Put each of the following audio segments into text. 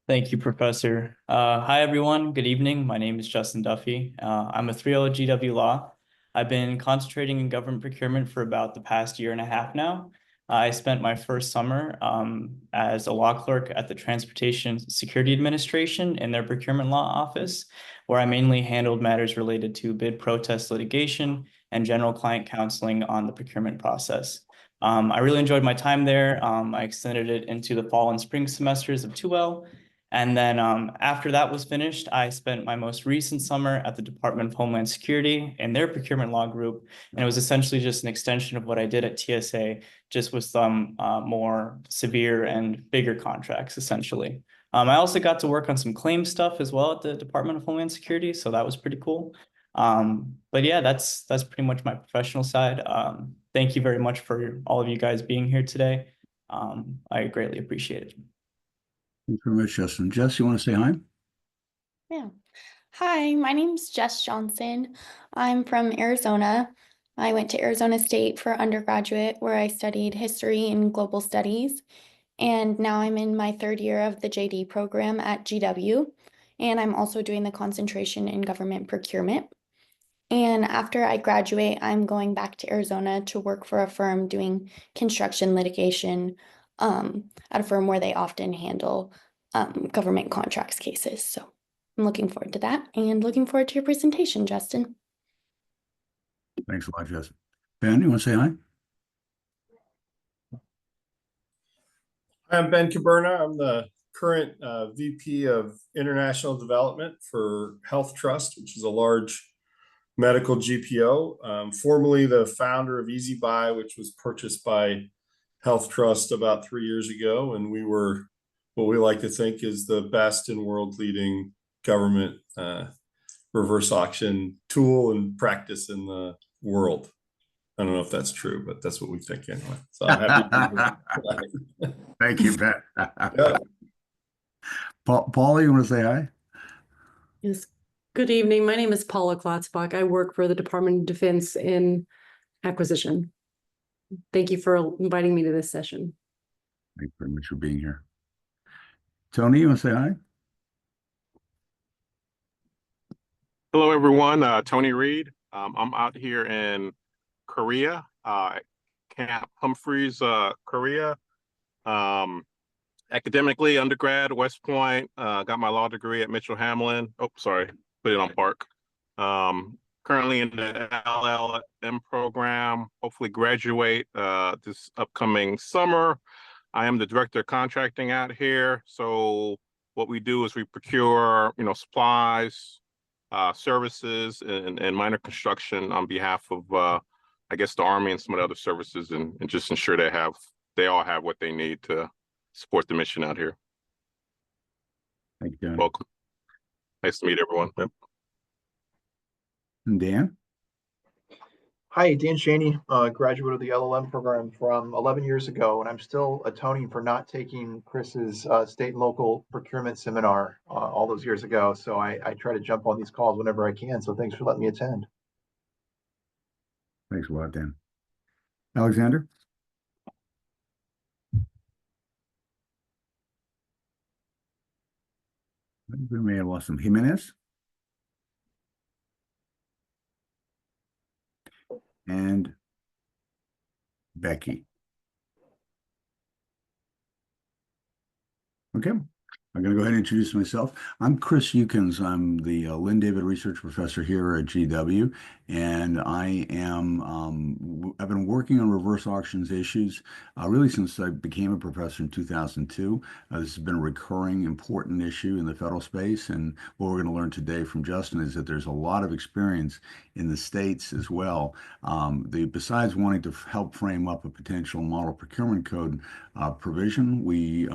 Thank you, Professor. Hi, everyone. Good evening. My name is Justin Duffy. I'm a 3L at GW Law. I've been concentrating in government procurement for about the past year and a half now. I spent my first summer as a law clerk at the Transportation Security Administration in their procurement law office, where I mainly handled matters related to bid protest litigation and general client counseling on the procurement process. I really enjoyed my time there. I extended it into the fall and spring semesters of 2L. And then after that was finished, I spent my most recent summer at the Department of Homeland Security in their procurement law group. And it was essentially just an extension of what I did at TSA, just with some more severe and bigger contracts, essentially. I also got to work on some claim stuff as well at the Department of Homeland Security, so that was pretty cool. But yeah, that's pretty much my professional side. Thank you very much for all of you guys being here today. I greatly appreciate it. Thank you very much, Justin. Jess, you want to say hi? Yeah. Hi, my name's Jess Johnson. I'm from Arizona. I went to Arizona State for undergraduate, where I studied history and global studies. And now I'm in my third year of the JD program at GW. And I'm also doing the concentration in government procurement. And after I graduate, I'm going back to Arizona to work for a firm doing construction litigation at a firm where they often handle government contracts cases. So I'm looking forward to that and looking forward to your presentation, Justin. Thanks a lot, Jess. Ben, you want to say hi? I'm Ben Caberna. I'm the current VP of International Development for Health Trust, which is a large medical GPO. Formerly the founder of EasyBuy, which was purchased by Health Trust about 3 years ago. And we were what we like to think is the best and world-leading government reverse auction tool and practice in the world. I don't know if that's true, but that's what we think anyway. So I'm happy to be here. Thank you, Ben. Yeah. Paula, you want to say hi? Yes. Good evening. My name is Paula Klotzbach. I work for the Department of Defense in acquisition. Thank you for inviting me to this session. Thank you very much for being here. Tony, you want to say hi? Hello, everyone. Tony Reed. I'm out here in Korea, Camp Humphreys, Korea. Academically, undergrad, West Point. Got my law degree at Mitchell Hamlin. Oh, sorry, put it on Park. Currently in the LLM program. Hopefully graduate this upcoming summer. I am the director of contracting out here. So what we do is we procure, supplies, services, and minor construction on behalf of, I guess, the Army and some of the other services, and just ensure they all have what they need to support the mission out here. Thank you, Tony. Welcome. Nice to meet everyone. Yep. And Dan? Hi, Dan Shaney, graduate of the LLM program from 11 years ago, and I'm still atoning for not taking Chris's state and local procurement seminar all those years ago. So I try to jump on these calls whenever I can. So thanks for letting me attend. Thanks a lot, Dan. Alexander? We may have lost him. Jimenez? And Becky. Okay, I'm going to go ahead and introduce myself. I'm Chris Eukins. I'm the Lynn David Research Professor here at GW, and I am I've been working on reverse auctions issues really since I became a professor in 2002. This has been a recurring important issue in the federal space, and what we're going to learn today from Justin is that there's a lot of experience in the states as well. Besides wanting to help frame up a potential model procurement code provision, we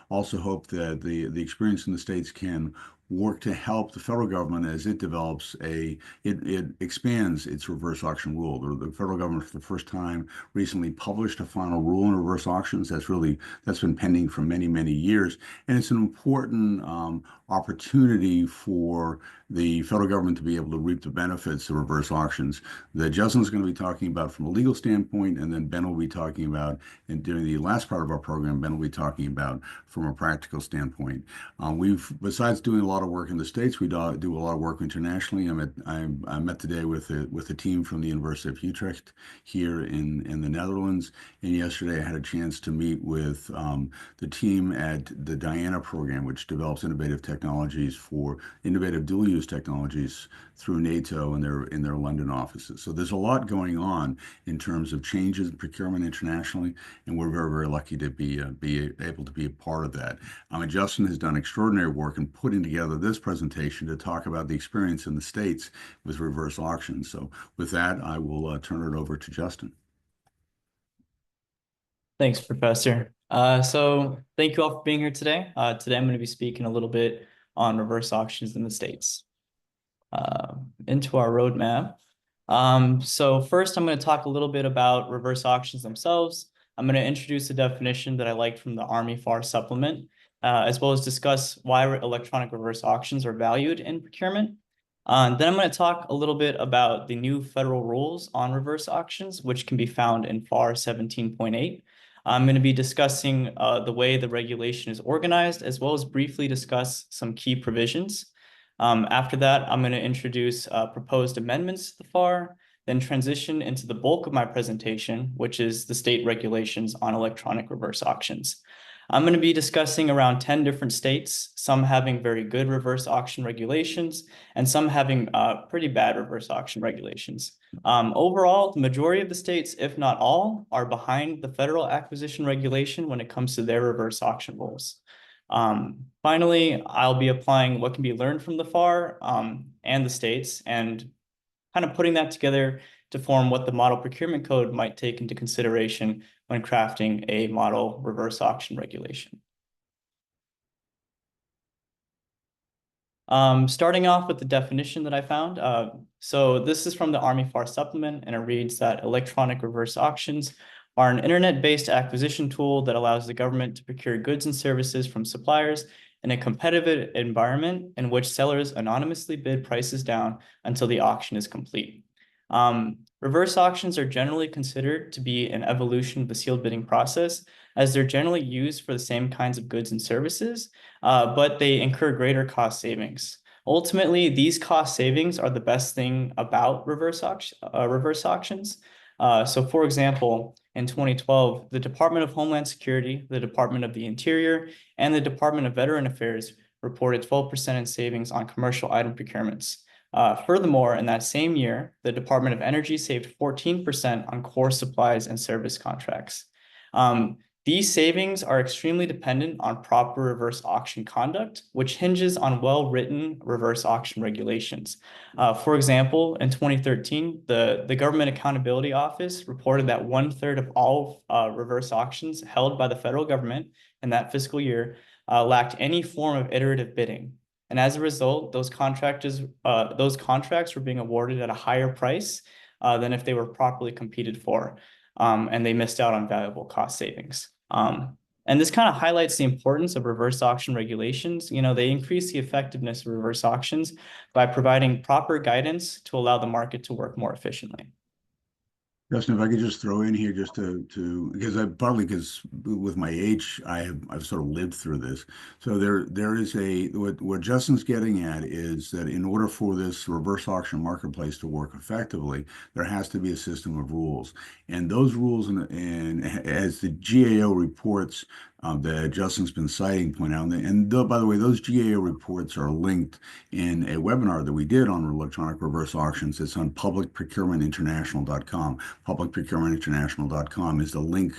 also hope that the experience in the states can work to help the federal government as it develops it expands its reverse auction rule. The federal government for the first time recently published a final rule on reverse auctions that's been pending for many years, and it's an important opportunity for the federal government to be able to reap the benefits of reverse auctions that Justin's going to be talking about from a legal standpoint, and then Ben will be talking about, and during the last part of our program, Ben will be talking about from a practical standpoint. Besides doing a lot of work in the States, we do a lot of work internationally. I met today with a team from the University of Utrecht here in the Netherlands, and yesterday I had a chance to meet with the team at the Diana program, which develops innovative dual-use technologies through NATO in their London offices. So there's a lot going on in terms of changes in procurement internationally, and we're very, very lucky to be able to be a part of that. And Justin has done extraordinary work in putting together this presentation to talk about the experience in the States with reverse auctions. So with that, I will turn it over to Justin. Thanks, Professor. So thank you all for being here today. Today I'm going to be speaking a little bit on reverse auctions in the States. Into our roadmap. So first I'm going to talk a little bit about reverse auctions themselves. I'm going to introduce a definition that I liked from the Army FAR supplement, as well as discuss why electronic reverse auctions are valued in procurement. Then I'm going to talk a little bit about the new federal rules on reverse auctions, which can be found in FAR 17.8. I'm going to be discussing the way the regulation is organized, as well as briefly discuss some key provisions. After that, I'm going to introduce proposed amendments to the FAR, then transition into the bulk of my presentation, which is the state regulations on electronic reverse auctions. I'm going to be discussing around 10 different states, some having very good reverse auction regulations, and some having pretty bad reverse auction regulations. Overall, the majority of the states, if not all, are behind the federal acquisition regulation when it comes to their reverse auction rules. Finally, I'll be applying what can be learned from the FAR and the states, and kind of putting that together to form what the model procurement code might take into consideration when crafting a model reverse auction regulation. Starting off with the definition that I found. So this is from the Army FAR supplement, and it reads that electronic reverse auctions are an internet-based acquisition tool that allows the government to procure goods and services from suppliers in a competitive environment in which sellers anonymously bid prices down until the auction is complete. Reverse auctions are generally considered to be an evolution of the sealed bidding process, as they're generally used for the same kinds of goods and services, but they incur greater cost savings. Ultimately, these cost savings are the best thing about reverse auctions. So for example, in 2012, the Department of Homeland Security, the Department of the Interior, and the Department of Veteran Affairs reported 12% in savings on commercial item procurements. Furthermore, in that same year, the Department of Energy saved 14% on core supplies and service contracts. These savings are extremely dependent on proper reverse auction conduct, which hinges on well-written reverse auction regulations. For example, in 2013, the Government Accountability Office reported that 1/3 of all reverse auctions held by the federal government in that fiscal year lacked any form of iterative bidding. And as a result, those contracts were being awarded at a higher price than if they were properly competed for. And they missed out on valuable cost savings. And this kind of highlights the importance of reverse auction regulations. You know, they increase the effectiveness of reverse auctions by providing proper guidance to allow the market to work more efficiently. Justin, if I could just throw in here just because with my age, I've sort of lived through this. So there is what Justin's getting at is that in order for this reverse auction marketplace to work effectively, there has to be a system of rules. And those rules, and as the GAO reports that Justin's been citing point out, by the way, those GAO reports are linked in a webinar that we did on electronic reverse auctions. It's on publicprocurementinternational.com. Publicprocurementinternational.com is the link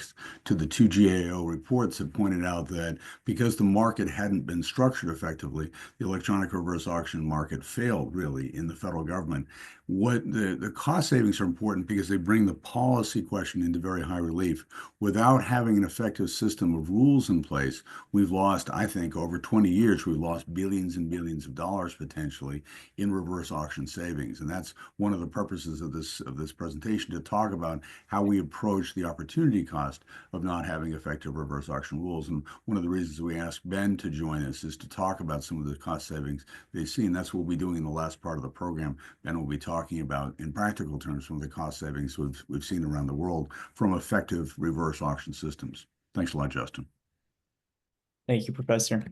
to the two GAO reports that pointed out that because the market hadn't been structured effectively, the electronic reverse auction market failed really in the federal government. What the cost savings are important because they bring the policy question into very high relief. Without having an effective system of rules rules in place, we've lost, I think, over 20 years, we've lost billions and billions of dollars potentially in reverse auction savings. And that's one of the purposes of this presentation, to talk about how we approach the opportunity cost of not having effective reverse auction rules. And one of the reasons we asked Ben to join us is to talk about some of the cost savings they've seen. That's what we'll be doing in the last part of the program. Ben will be talking about, in practical terms, some of the cost savings we've seen around the world from effective reverse auction systems. Thanks a lot, Justin. Thank you, Professor.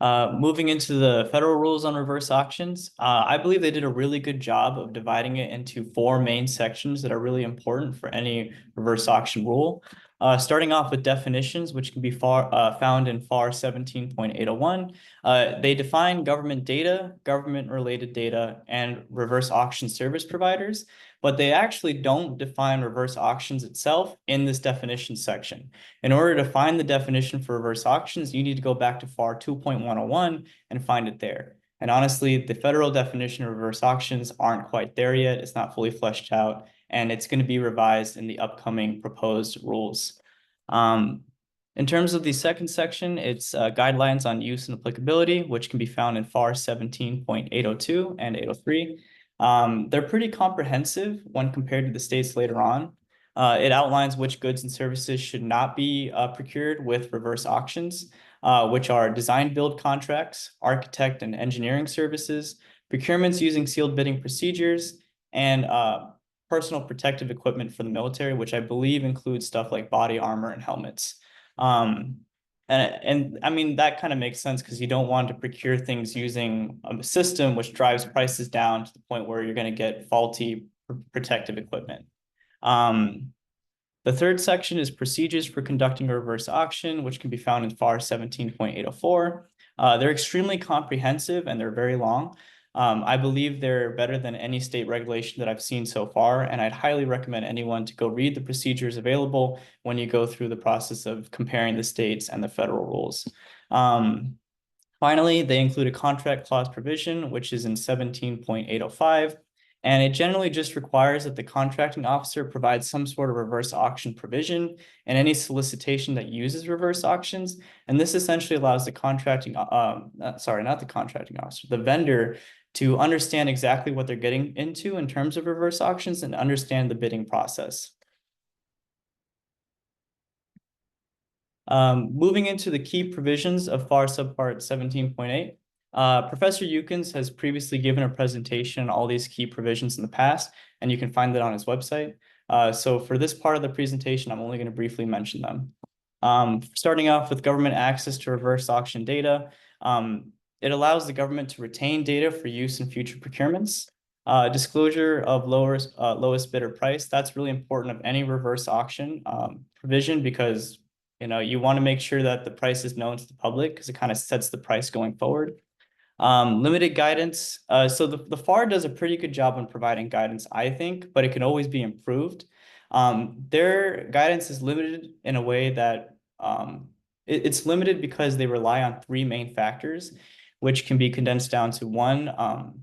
Moving into the federal rules on reverse auctions, I believe they did a really good job of dividing it into 4 main sections that are really important for any reverse auction rule. Starting off with definitions, which can be found in FAR 17.801. They define government data, government-related data, and reverse auction service providers, but they actually don't define reverse auctions itself in this definition section. In order to find the definition for reverse auctions, you need to go back to FAR 2.101 and find it there. And honestly, the federal definition of reverse auctions aren't quite there yet. It's not fully fleshed out, and it's going to be revised in the upcoming proposed rules. In terms of the second section, it's guidelines on use and applicability, which can be found in FAR 17.802 and 803. They're pretty comprehensive when compared to the states later on. It outlines which goods and services should not be procured with reverse auctions, which are design build contracts, architect and engineering services, procurements using sealed bidding procedures, and personal protective equipment for the military, which I believe includes stuff like body armor and helmets. And I mean, that kind of makes sense because you don't want to procure things using a system which drives prices down to the point where you're going to get faulty protective equipment. The third section is procedures for conducting a reverse auction, which can be found in FAR 17.804. They're extremely comprehensive and they're very long. I believe they're better than any state regulation that I've seen so far, and I'd highly recommend anyone to go read the procedures available when you go through the process of comparing the states and the federal rules. Finally, they include a contract clause provision, which is in 17.805, and it generally just requires that the contracting officer provides some sort of reverse auction provision in any solicitation that uses reverse auctions. And this essentially allows the the vendor to understand exactly what they're getting into in terms of reverse auctions and understand the bidding process. Moving into the key provisions of FAR subpart 17.8, Professor Eukens has previously given a presentation on all these key provisions in the past, and you can find that on his website. So for this part of the presentation, I'm only going to briefly mention them. Starting off with government access to reverse auction data. It allows the government to retain data for use in future procurements. Disclosure of lowest bidder price. That's really important of any reverse auction provision, because you want to make sure that the price is known to the public because it kind of sets the price going forward. Limited guidance. So the FAR does a pretty good job on providing guidance, I think, but it can always be improved. Their guidance is limited in a way that it's limited because they rely on 3 main factors, which can be condensed down to 1,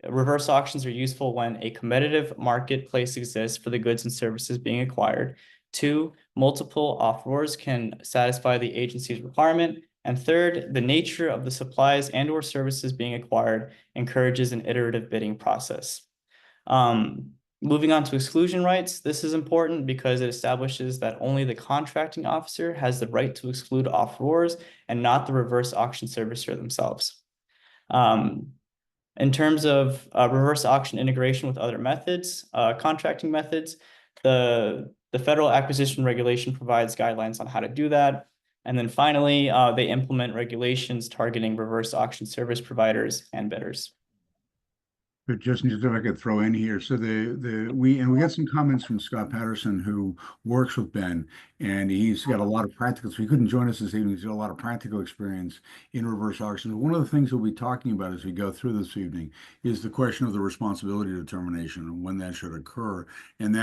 reverse auctions are useful when a competitive marketplace exists for the goods and services being acquired. 2, multiple offerors can satisfy the agency's requirement. And 3rd, the nature of the supplies and/or services being acquired encourages an iterative bidding process. Moving on to exclusion rights, this is important because it establishes that only the contracting officer has the right to exclude offerors and not the reverse auction servicer themselves. In terms of reverse auction integration with other methods, contracting methods, the Federal Acquisition Regulation provides guidelines on how to do that. And then finally, they implement regulations targeting reverse auction service providers and bidders. But just if I could throw in here, so we got some comments from Scott Patterson, who works with Ben, and he's got a lot of practical. So he couldn't join us this evening. He's got a lot of practical experience in reverse auctions. One of the things we'll be talking about as we go through this evening is the question of the responsibility determination and when that should occur. And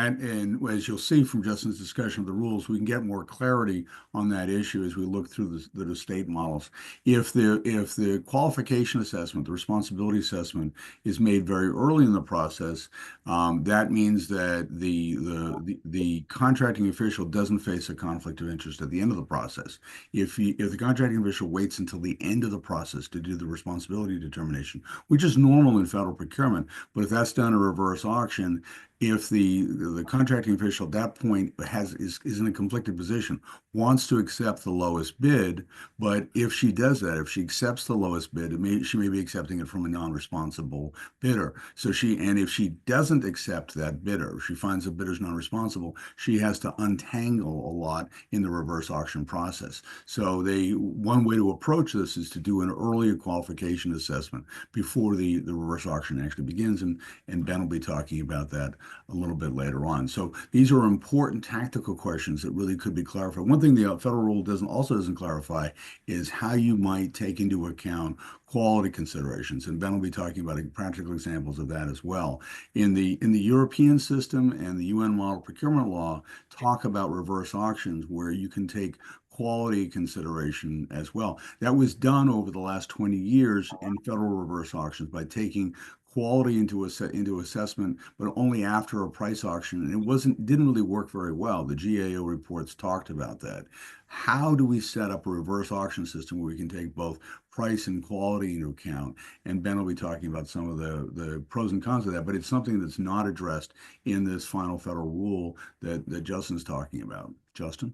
as you'll see from Justin's discussion of the rules, we can get more clarity on that issue as we look through the state models. If the qualification assessment, the responsibility assessment, is made very early in the process, that means that the contracting official doesn't face face a conflict of interest at the end of the process. If the contracting official waits until the end of the process to do the responsibility determination, which is normal in federal procurement, but if that's done a reverse auction, if the contracting official at that point is in a conflicted position, wants to accept the lowest bid, but if she does that, if she accepts the lowest bid, she may be accepting it from a non-responsible bidder. So if she doesn't accept that bidder, she finds the bidder's non-responsible, she has to untangle a lot in the reverse auction process. So one way to approach this is to do an earlier qualification assessment before the reverse auction actually begins, and Ben will be talking about that a little bit later on. So these are important tactical questions that really could be clarified. One thing the federal rule doesn't clarify is how you might take into account quality considerations, and Ben will be talking about practical examples of that as well. In the European system and the UN model procurement law talk about reverse auctions where you can take quality consideration as well. That was done over the last 20 years in federal reverse auctions by taking quality into assessment, but only after a price auction, and didn't really work very well. The GAO reports talked about that. How do we set up a reverse auction system where we can take both price and quality into account? And Ben will be talking about some of the pros and cons of that, but it's something that's not addressed in this final federal rule that Justin's talking about. Justin?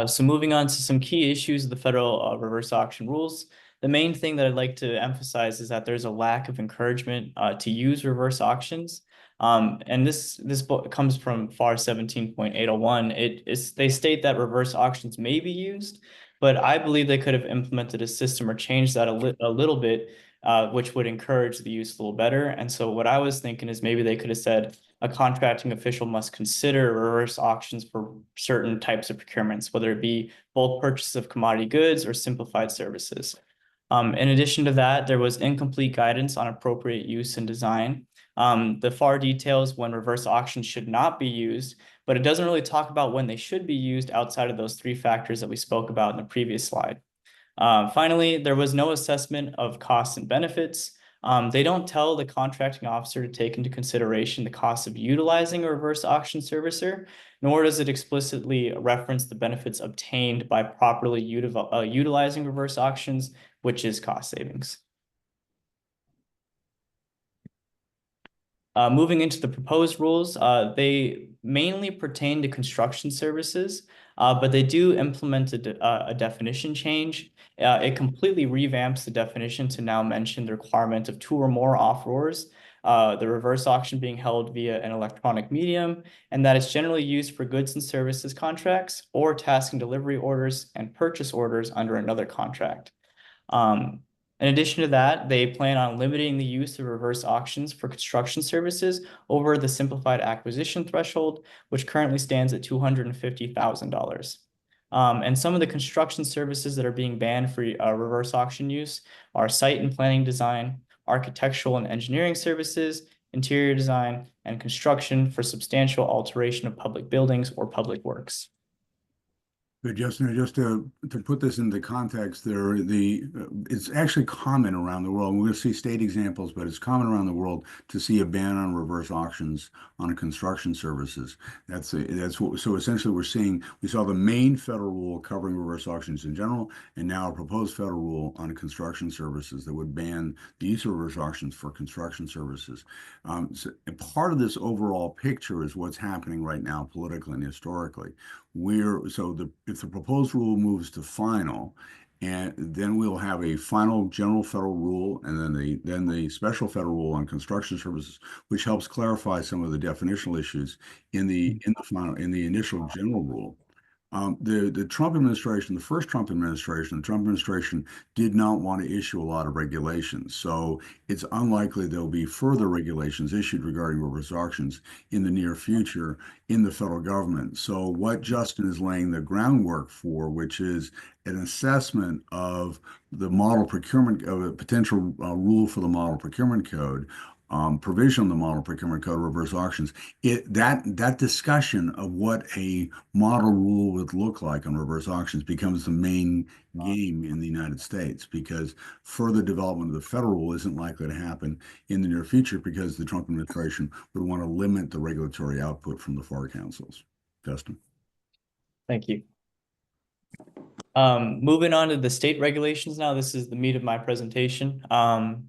So moving on to some key issues of the federal reverse auction rules. The main thing that I'd like to emphasize is that there's a lack of encouragement to use reverse auctions. And this book comes from FAR 17.801. They state that reverse auctions may be used, but I believe they could have implemented a system or changed that a little bit, which would encourage the use a little better. And so what I was thinking is maybe they could have said a contracting official must consider reverse auctions for certain types of procurements, whether it be bulk purchase of commodity goods or simplified services. In addition to that, there was incomplete guidance on appropriate use and design. The FAR details when reverse auctions should not be used, but it doesn't really talk about when they should be used outside of those three factors that we spoke about in the previous slide. Finally, there was no assessment of costs and benefits. They don't tell the contracting officer to take into consideration the cost of utilizing a reverse auction servicer, nor does it explicitly reference the benefits obtained by properly utilizing reverse auctions, which is cost savings. Moving into the proposed rules, they mainly pertain to construction services, but they do implement a definition change. It completely revamps the definition to now mention the requirement of 2 or more offerors, the reverse auction being held via an electronic medium, and that it's generally used for goods and services contracts or task and delivery orders and purchase orders under another contract. In addition to that, they plan on limiting the use of reverse auctions for construction services over the simplified acquisition threshold, which currently stands at $250,000. And some of the construction services that are being banned for reverse auction use are site and planning design, architectural and engineering services, interior design, and construction for substantial alteration of public buildings or public works. But Justin, just to put this into context, it's actually common around the world. We're going to see state examples, but it's common around the world to see a ban on reverse auctions on construction services. So essentially we saw the main federal rule covering reverse auctions in general, and now a proposed federal rule on construction services that would ban the use of reverse auctions for construction services. So part of this overall picture is what's happening right now politically and historically. If the proposed rule moves to final, and then we'll have a final general federal rule, and then the special federal rule on construction services, which helps clarify some of the definitional issues in the initial general rule. The Trump administration, the first Trump administration did not want to issue a lot of regulations. So it's unlikely there'll be further regulations issued regarding reverse auctions in the near future in the federal government. So what Justin is laying the groundwork for, which is an assessment of the model procurement, of a potential rule for the model procurement code provision of the Model Procurement Code, reverse auctions, that discussion of what a model rule would look like on reverse auctions becomes the main game in the United States, because further development of the federal rule isn't likely to happen in the near future because the Trump administration would want to limit the regulatory output from the FAR councils. Justin. Thank you. Moving on to the state regulations now, this is the meat of my presentation.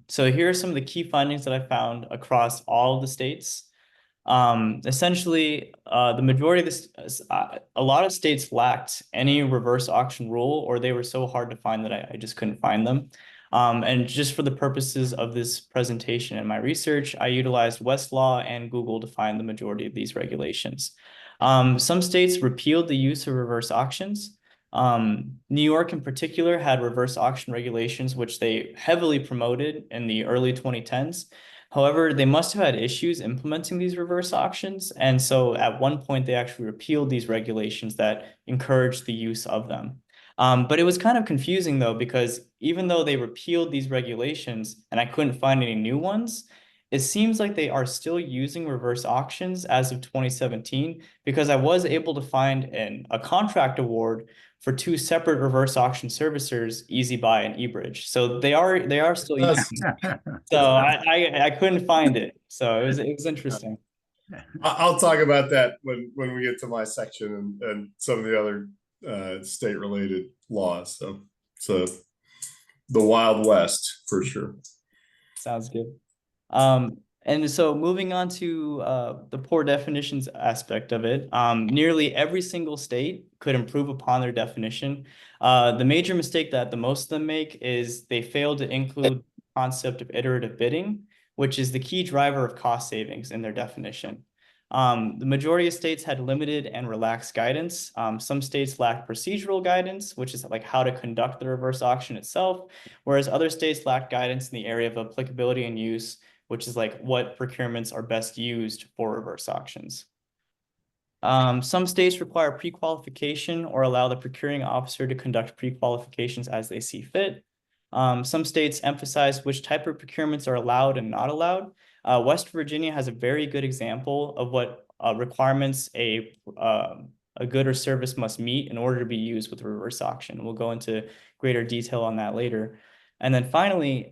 So here are some of the key findings that I found across all of the states. Essentially, the majority of this, a lot of states lacked any reverse auction rule, or they were so hard to find that I just couldn't find them. And just for the purposes of this presentation and my research, I utilized Westlaw and Google to find the majority of these regulations. Some states repealed the use of reverse auctions. New York in particular had reverse auction regulations, which they heavily promoted in the early 2010s. However, they must have had issues implementing these reverse auctions. And so at one point, they actually repealed these regulations that encouraged the use of them. But it was kind of confusing, though, because even though they repealed these regulations and I couldn't find any new ones, it seems like they are still using reverse auctions as of 2017, because I was able to find a contract award for two separate reverse auction servicers, EasyBuy and eBridge. So they are still using it. So I couldn't find it. So it was interesting. I'll talk about that when we get to my section and some of the other state related laws. So the Wild West for sure. Sounds good. And so moving on to the poor definitions aspect of it, nearly every single state could improve upon their definition. The major mistake that the most of them make is they fail to include the concept of iterative bidding, which is the key driver of cost savings in their definition. The majority of states had limited and relaxed guidance. Some states lacked procedural guidance, which is like how to conduct the reverse auction itself, whereas other states lacked guidance in the area of applicability and use, which is like what procurements are best used for reverse auctions. Some states require pre-qualification or allow the procuring officer to conduct pre-qualifications as they see fit. Some states emphasize which type of procurements are allowed and not allowed. West Virginia has a very good example of what requirements a good or service must meet in order to be used with reverse auction. We'll go into greater detail on that later. And then finally,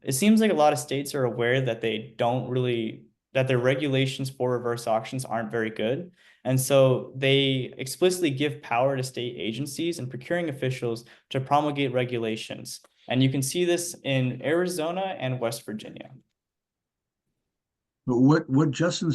it seems like a lot of states are aware that that their regulations for reverse auctions aren't very good. And so they explicitly give power to state agencies and procuring officials to promulgate regulations. And you can see this in Arizona and West Virginia. But what Justin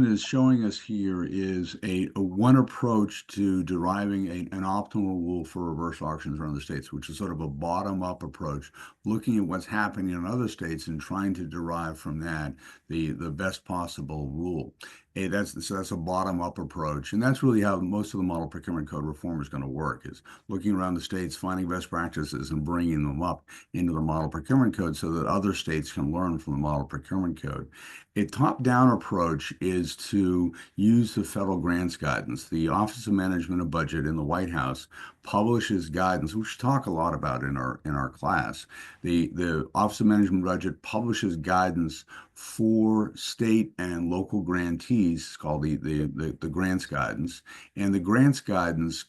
is showing us here is a one approach to deriving an optimal rule for reverse auctions around the states, which is sort of a bottom-up approach, looking at what's happening in other states and trying to derive from that the best possible rule. That's a bottom-up approach, and that's really how most of the Model Procurement Code reform is going to work, is looking around the states, finding best practices and bringing them up into the Model Procurement Code so that other states can learn from the Model Procurement Code. A top-down approach is to use the federal grants guidance. The Office of Management and Budget in the White House publishes guidance, which we talk a lot about in our class. The Office of Management and Budget publishes guidance for state and local grantees, called the grants guidance. And the grants guidance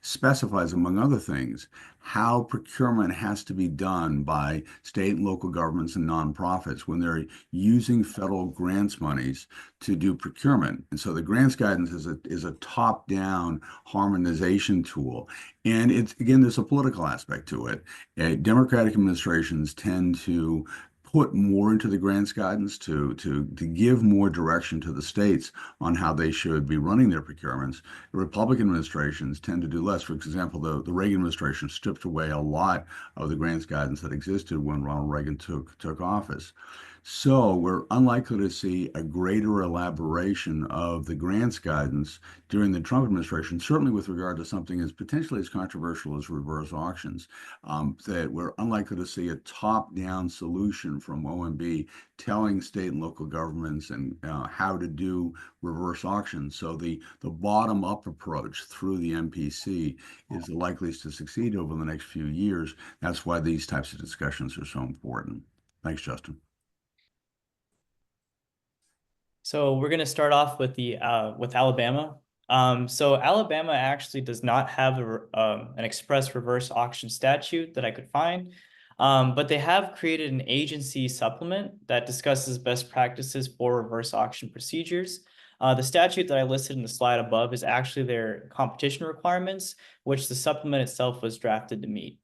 specifies, among other things, how procurement has to be done by state and local governments and nonprofits when they're using federal grants monies to do procurement. And so the grants guidance is a top-down harmonization tool. And again, there's a political aspect to it. Democratic administrations tend to put more into the grants guidance to give more direction to the states on how they should be running their procurements. Republican administrations tend to do less. For example, the Reagan administration stripped away a lot of the grants guidance that existed when Ronald Reagan took office. So we're unlikely to see a greater elaboration of the grants guidance during the Trump administration, certainly with regard to something as potentially as controversial as reverse auctions, that we're unlikely to see a top-down solution from OMB telling state and local governments and how to do reverse auctions. So the bottom-up approach through the MPC is the likeliest to succeed over the next few years. That's why these types of discussions are so important. Thanks, Justin. So we're going to start off with with Alabama. So Alabama actually does not have an express reverse auction statute that I could find, but they have created an agency supplement that discusses best practices for reverse auction procedures. The statute that I listed in the slide above is actually their competition requirements, which the supplement itself was drafted to meet.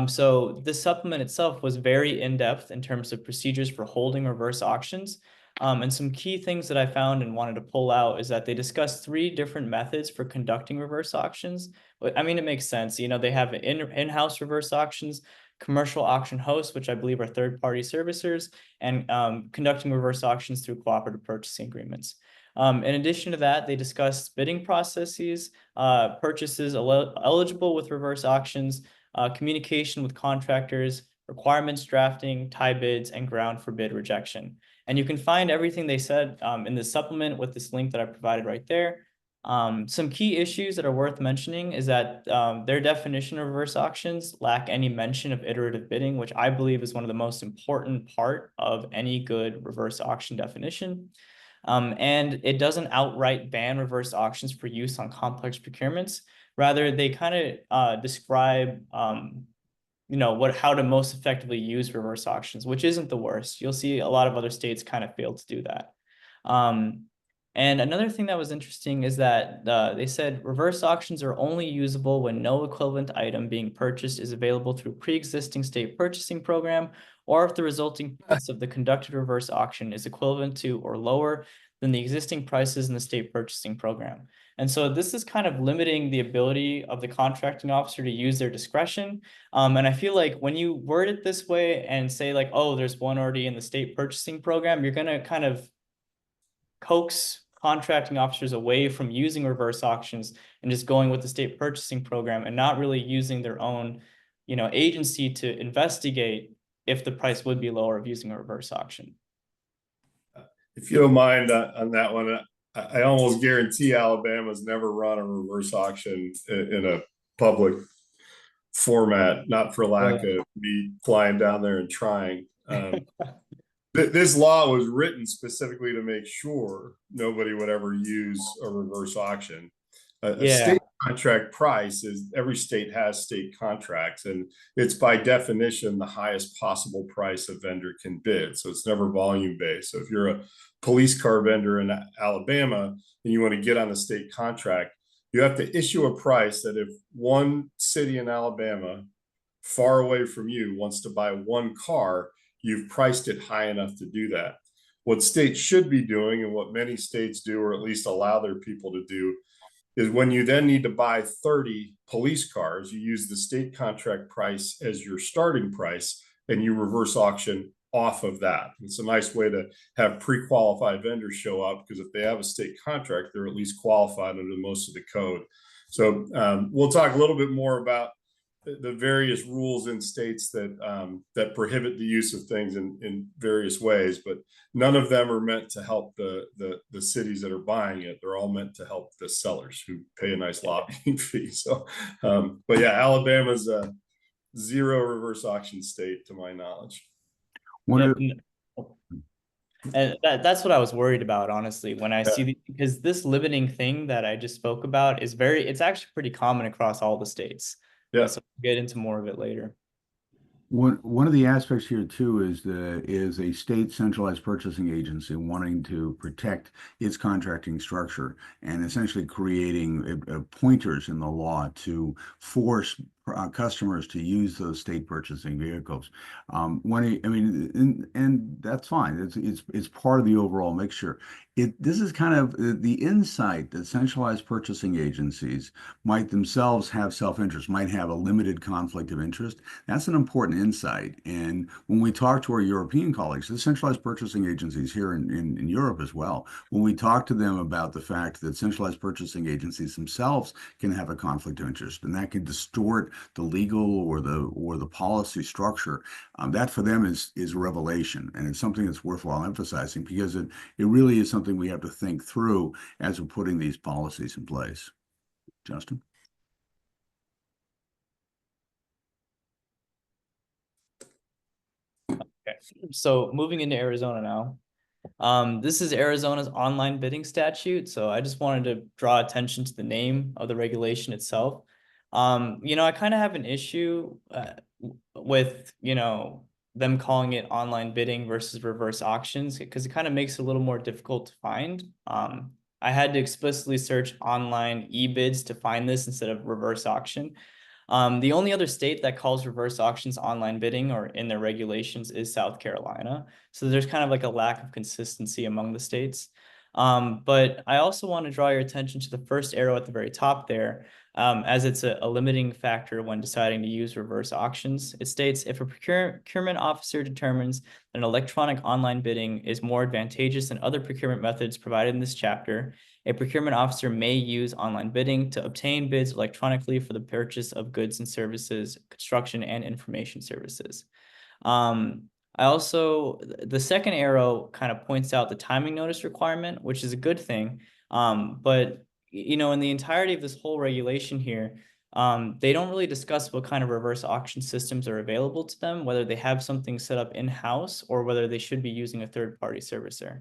So this supplement itself was very in-depth in terms of procedures for holding reverse auctions. And some key things that I found and wanted to pull out is that they discuss 3 different methods for conducting reverse auctions. I mean, it makes sense. You know, they have in-house reverse auctions, commercial auction hosts, which I believe are third-party servicers, and conducting reverse auctions through cooperative purchasing agreements. In addition to that, they discuss bidding processes, purchases eligible with reverse auctions, communication with contractors, requirements drafting, tie bids, and ground for bid rejection. And you can find everything they said in the supplement with this link that I provided right there. Some key issues that are worth mentioning is that their definition of reverse auctions lack any mention of iterative bidding, which I believe is one of the most important part of any good reverse auction definition. And it doesn't outright ban reverse auctions for use on complex procurements. Rather, they kind of describe how to most effectively use reverse auctions, which isn't the worst. You'll see a lot of other states kind of fail to do that. And another thing that was interesting is that they said reverse auctions are only usable when no equivalent item being purchased is available through pre-existing state purchasing program, or if the resulting price of the conducted reverse auction is equivalent to or lower than the existing prices in the state purchasing program. And so this is kind of limiting the ability of the contracting officer to use their discretion. And I feel like when you word it this way and say like, oh, there's one already in the state purchasing program, you're going to kind of coax contracting officers away from using reverse auctions and just going with the state purchasing program and not really using their own, agency to investigate if the price would be lower of using a reverse auction. If you don't mind on that one, I almost guarantee Alabama's never run a reverse auction in a public format, not for lack of me flying down there and trying. This law was written specifically to make sure nobody would ever use a reverse auction. A state contract price is, every state has state contracts, and it's by definition the highest possible price a vendor can bid. So it's never volume based. So if you're a police car vendor in Alabama and you want to get on the state contract, you have to issue a price that if one city in Alabama far away from you wants to buy one car, you've priced it high enough to do that. What states should be doing, and what many states do, or at least allow their people to do, is when you then need to buy 30 police cars, you use the state contract price as your starting price and you reverse auction off of that. It's a nice way to have pre-qualified vendors show up, because if they have a state contract, they're at least qualified under most of the code. So we'll talk a little bit more about the various rules in states that prohibit the use of things in various ways, but none of them are meant to help the cities that are buying it. They're all meant to help the sellers who pay a nice lobbying fee. So, but yeah, Alabama's a zero reverse auction state to my knowledge. And that's what I was worried about, honestly, when I see because this limiting thing that I just spoke about is it's actually pretty common across all the states. Yeah. So we'll get into more of it later. One of the aspects here too is a state centralized purchasing agency wanting to protect its contracting structure and essentially creating pointers in the law to force customers to use those state purchasing vehicles. And that's fine. It's part of the overall mixture. This is kind of the insight that centralized purchasing agencies might themselves have self-interest, might have a limited conflict of interest. That's an important insight. And when we talk to our European colleagues, the centralized purchasing agencies here in Europe as well, when we talk to them about the fact that centralized purchasing agencies themselves can have a conflict of interest, and that can distort the legal or the policy structure, that for them is a revelation, and it's something that's worthwhile emphasizing, because it really is something we have to think through as we're putting these policies in place. Justin? Okay, so moving into Arizona now. This is Arizona's online bidding statute, so I just wanted to draw attention to the name of the regulation itself. I kind of have an issue with, them calling it online bidding versus reverse auctions because it kind of makes it a little more difficult to find. I had to explicitly search online e-bids to find this instead of reverse auction. The only other state that calls reverse auctions online bidding or in their regulations is South Carolina. So there's kind of like a lack of consistency among the states. But I also want to draw your attention to the first arrow at the very top there, as it's a limiting factor when deciding to use reverse auctions. It states if a procurement officer determines that an electronic online bidding is more advantageous than other procurement methods provided in this chapter, a procurement officer may use online bidding to obtain bids electronically for the purchase of goods and services, construction and information services. The second arrow kind of points out the timing notice requirement, which is a good thing. But in the entirety of this whole regulation here, they don't really discuss what kind of reverse auction systems are available to them, whether they have something set up in-house or whether they should be using a third-party servicer.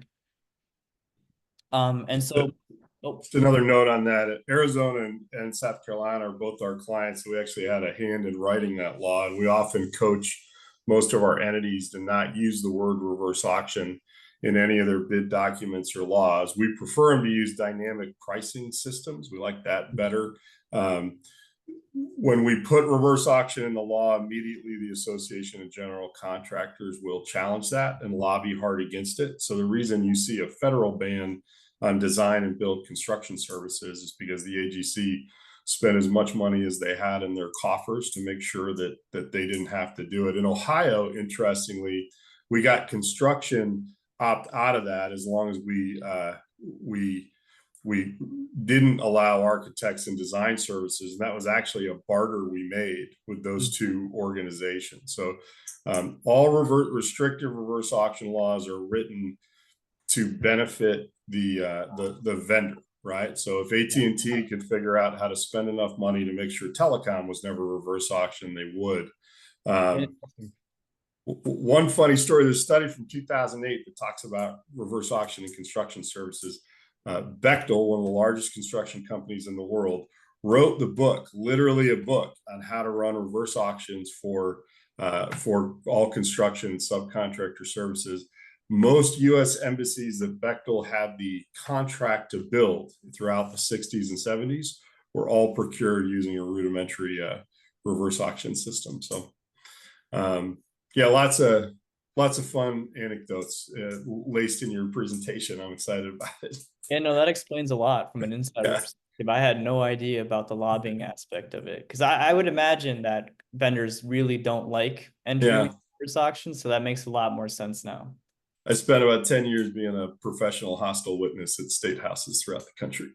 Just another note on that, Arizona and South Carolina are both our clients. So we actually had a hand in writing that law, and we often coach most of our entities to not use the word reverse auction in any of their bid documents or laws. We prefer them to use dynamic pricing systems. We like that better. When we put reverse auction in the law, immediately the Association of General Contractors will challenge that and lobby hard against it. So the reason you see a federal ban on design and build construction services is because the AGC spent as much money as they had in their coffers to make sure that they didn't have to do it. In Ohio, interestingly, we got construction opt out of that as long as we didn't allow architects and design services. And that was actually a barter we made with those two organizations. So all restrictive reverse auction laws are written to benefit the vendor, right? So if AT&T could figure out how to spend enough money to make sure telecom was never reverse auction, they would. One funny story, there's a study from 2008 that talks about reverse auction and construction services. Bechtel, one of the largest construction companies in the world, wrote the book, literally a book, on how to run reverse auctions for all construction and subcontractor services. Most U.S. embassies that Bechtel had the contract to build throughout the 60s and 70s were all procured using a rudimentary reverse auction system. So, yeah, lots of fun anecdotes laced in your presentation. I'm excited about it. Yeah, no, that explains a lot from an insider perspective. I had no idea about the lobbying aspect of it because I would imagine that vendors really don't like entering reverse auctions, so that makes a lot more sense now. I spent about 10 years being a professional hostile witness at state houses throughout the country.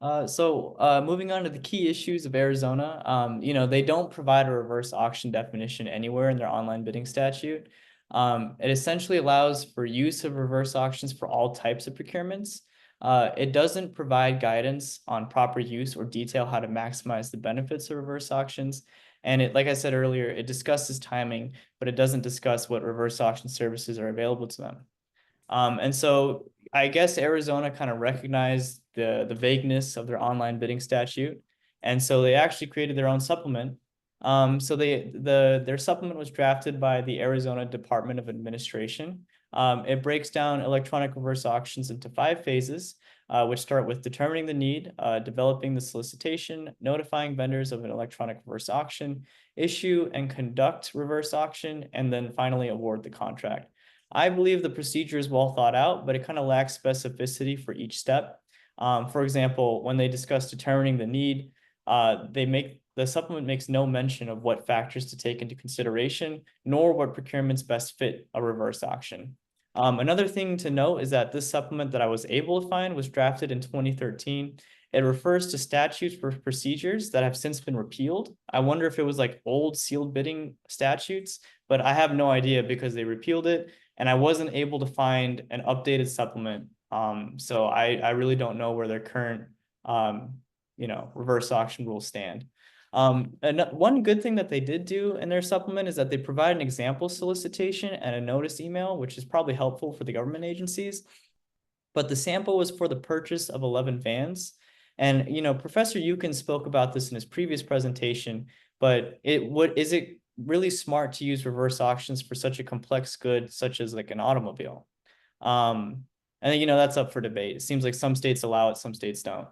Moving on to the key issues of Arizona, they don't provide a reverse auction definition anywhere in their online bidding statute. It essentially allows for use of reverse auctions for all types of procurements. It doesn't provide guidance on proper use or detail how to maximize the benefits of reverse auctions. And it, like I said earlier, it discusses timing, but it doesn't discuss what reverse auction services are available to them. And so I guess Arizona kind of recognized the vagueness of their online bidding statute. And so they actually created their own supplement. Their supplement was drafted by the Arizona Department of Administration. It breaks down electronic reverse auctions into 5 phases, which start with determining the need, developing the solicitation, notifying vendors of an electronic reverse auction, issue and conduct reverse auction, and then finally award the contract. I believe the procedure is well thought out, but it kind of lacks specificity for each step. For example, when they discuss determining the need, the supplement makes no mention of what factors to take into consideration, nor what procurements best fit a reverse auction. Another thing to note is that this supplement that I was able to find was drafted in 2013. It refers to statutes for procedures that have since been repealed. I wonder if it was like old sealed bidding statutes, but I have no idea because they repealed it and I wasn't able to find an updated supplement. So I really don't know where their current, reverse auction rules stand. And one good thing that they did do in their supplement is that they provide an example solicitation and a notice email, which is probably helpful for the government agencies. But the sample was for the purchase of 11 vans. And, Professor Eucken spoke about this in his previous presentation, but is it really smart to use reverse auctions for such a complex good, such as like an automobile? And that's up for debate. It seems like some states allow it, some states don't.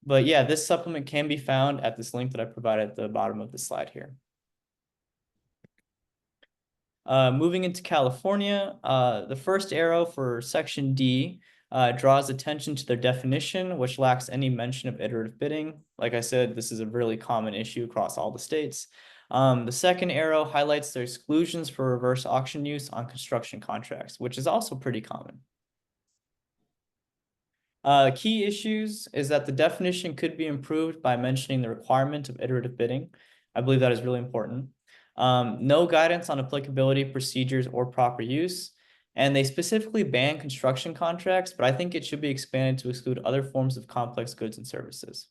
But yeah, this supplement can be found at this link that I provided at the bottom of the slide here. Moving into California, the first arrow for section D draws attention to their definition, which lacks any mention of iterative bidding. Like I said, this is a really common issue across all the states. The second arrow highlights their exclusions for reverse auction use on construction contracts, which is also pretty common. Key issues is that the definition could be improved by mentioning the requirement of iterative bidding. I believe that is really important. No guidance on applicability, procedures, or proper use. And they specifically ban construction contracts, but I think it should be expanded to exclude other forms of complex goods and services.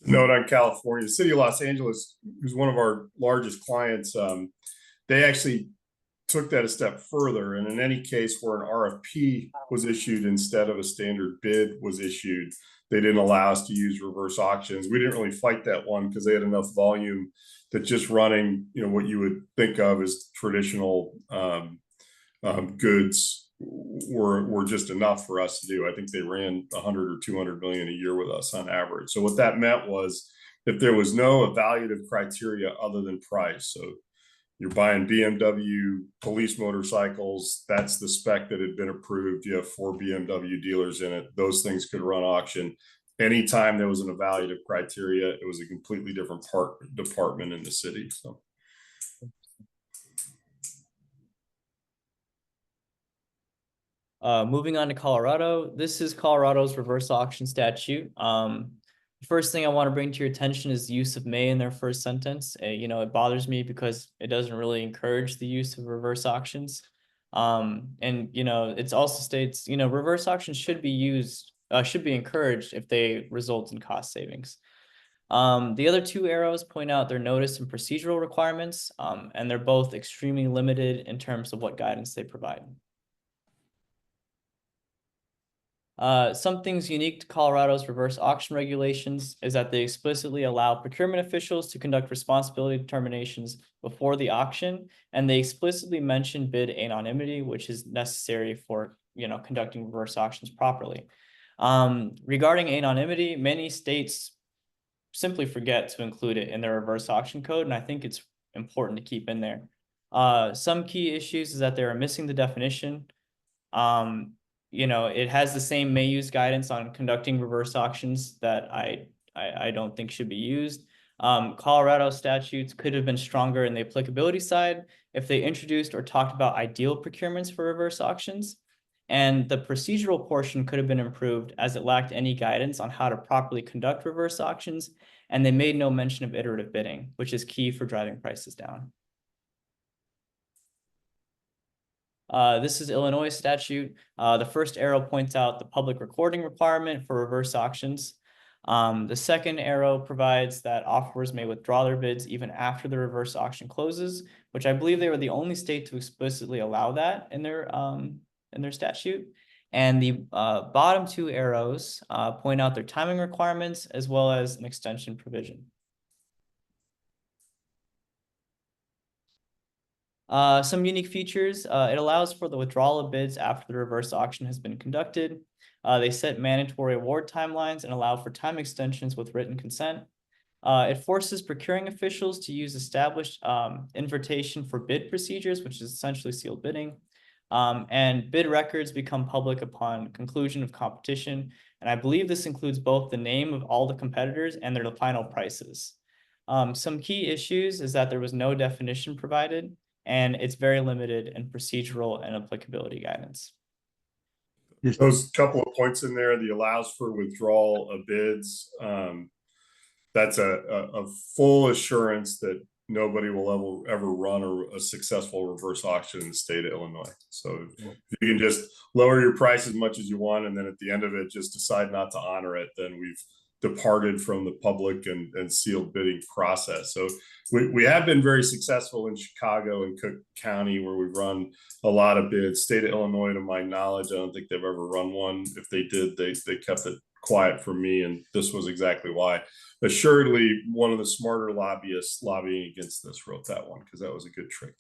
Note on California, the city of Los Angeles, who's one of our largest clients, they actually took that a step further. And in any case where an RFP was issued instead of a standard bid was issued, they didn't allow us to use reverse auctions. We didn't really fight that one because they had enough volume that just running, what you would think of as traditional goods were just enough for us to do. I think they ran 100 or 200 million a year with us on average. So what that meant was if there was no evaluative criteria other than price, so you're buying BMW police motorcycles, that's the spec that had been approved. You have 4 BMW dealers in it. Those things could run auction. Anytime there was an evaluative criteria, it was a completely different department in the city. So. Moving on to Colorado, this is Colorado's reverse auction statute. The first thing I want to bring to your attention is the use of may in their first sentence. It bothers me because it doesn't really encourage the use of reverse auctions. It also states, reverse auctions should be encouraged if they result in cost savings. The other two arrows point out their notice and procedural requirements, and they're both extremely limited in terms of what guidance they provide. Some things unique to Colorado's reverse auction regulations is that they explicitly allow procurement officials to conduct responsibility determinations before the auction, and they explicitly mention bid anonymity, which is necessary for conducting reverse auctions properly. Regarding anonymity, many states simply forget to include it in their reverse auction code, and I think it's important to keep in there. Some key issues is that they are missing the definition. It has the same may use guidance on conducting reverse auctions that I don't think should be used. Colorado statutes could have been stronger in the applicability side if they introduced or talked about ideal procurements for reverse auctions. And the procedural portion could have been improved as it lacked any guidance on how to properly conduct reverse auctions. And they made no mention of iterative bidding, which is key for driving prices down. This is Illinois statute. The first arrow points out the public recording requirement for reverse auctions. The second arrow provides that offerers may withdraw their bids even after the reverse auction closes, which I believe they were the only state to explicitly allow that in their statute. And the bottom two arrows point out their timing requirements as well as an extension provision. Some unique features, it allows for the withdrawal of bids after the reverse auction has been conducted. They set mandatory award timelines and allow for time extensions with written consent. It forces procuring officials to use established invitation for bid procedures, which is essentially sealed bidding. And bid records become public upon conclusion of competition. And I believe this includes both the name of all the competitors and their final prices. Some key issues is that there was no definition provided, and it's very limited in procedural and applicability guidance. Those couple of points in there, the allows for withdrawal of bids. That's a full assurance that nobody will ever run a successful reverse auction in the state of Illinois. So if you can just lower your price as much as you want, and then at the end of it, just decide not to honor it, then departed from the public and sealed bidding process. So we have been very successful in Chicago and Cook County, where we've run a lot of bids. State of Illinois, to my knowledge, I don't think they've ever run one. If they did, they kept it quiet from me, and this was exactly why. Assuredly, one of the smarter lobbyists lobbying against this wrote that one, because that was a good trick.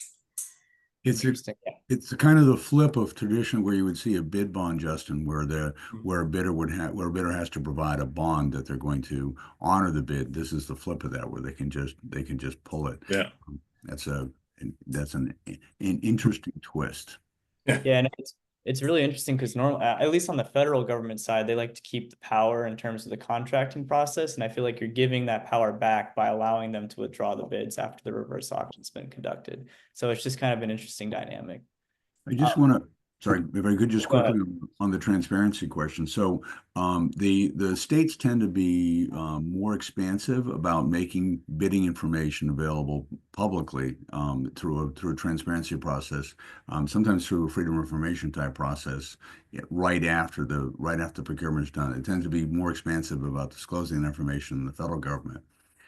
It's Interesting. Yeah. it's kind of the flip of tradition where you would see a bid bond, Justin, where a bidder has to provide a bond that they're going to honor the bid. This is the flip of that, where they can just pull it. Yeah. That's an interesting twist. Yeah, and it's really interesting because normally, at least on the federal government side, they like to keep the power in terms of the contracting process, and I feel like you're giving that power back by allowing them to withdraw the bids after the reverse auction's been conducted. So it's just kind of an interesting dynamic. I just want to, sorry, if I could just Go ahead. quickly on the transparency question. So the states tend to be more expansive about making bidding information available publicly through a transparency process, sometimes through a freedom of information type process, right after procurement is done. It tends to be more expansive about disclosing information than the federal government.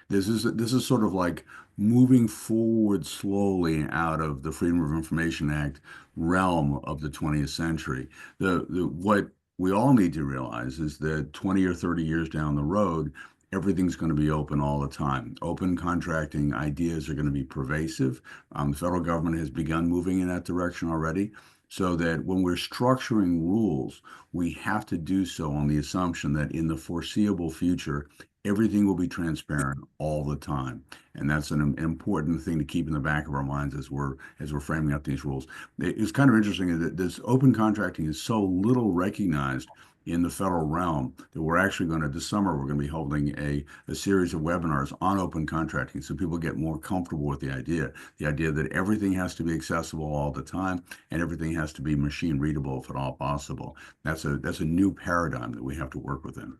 This is sort of like moving forward slowly out of the Freedom of Information Act realm of the 20th century. What we all need to realize is that 20 or 30 years down the road, everything's going to be open all the time. Open contracting ideas are going to be pervasive. The federal government has begun moving in that direction already. So that when we're structuring rules, we have to do so on the assumption that in the foreseeable future, everything will be transparent all the time. And that's an important thing to keep in the back of our minds as we're framing up these rules. It's kind of interesting that this open contracting is so little recognized in the federal realm that we're actually going to, this summer, we're going to be holding a series of webinars on open contracting so people get more comfortable with the idea that everything has to be accessible all the time and everything has to be machine readable if at all possible. That's a new paradigm that we have to work within.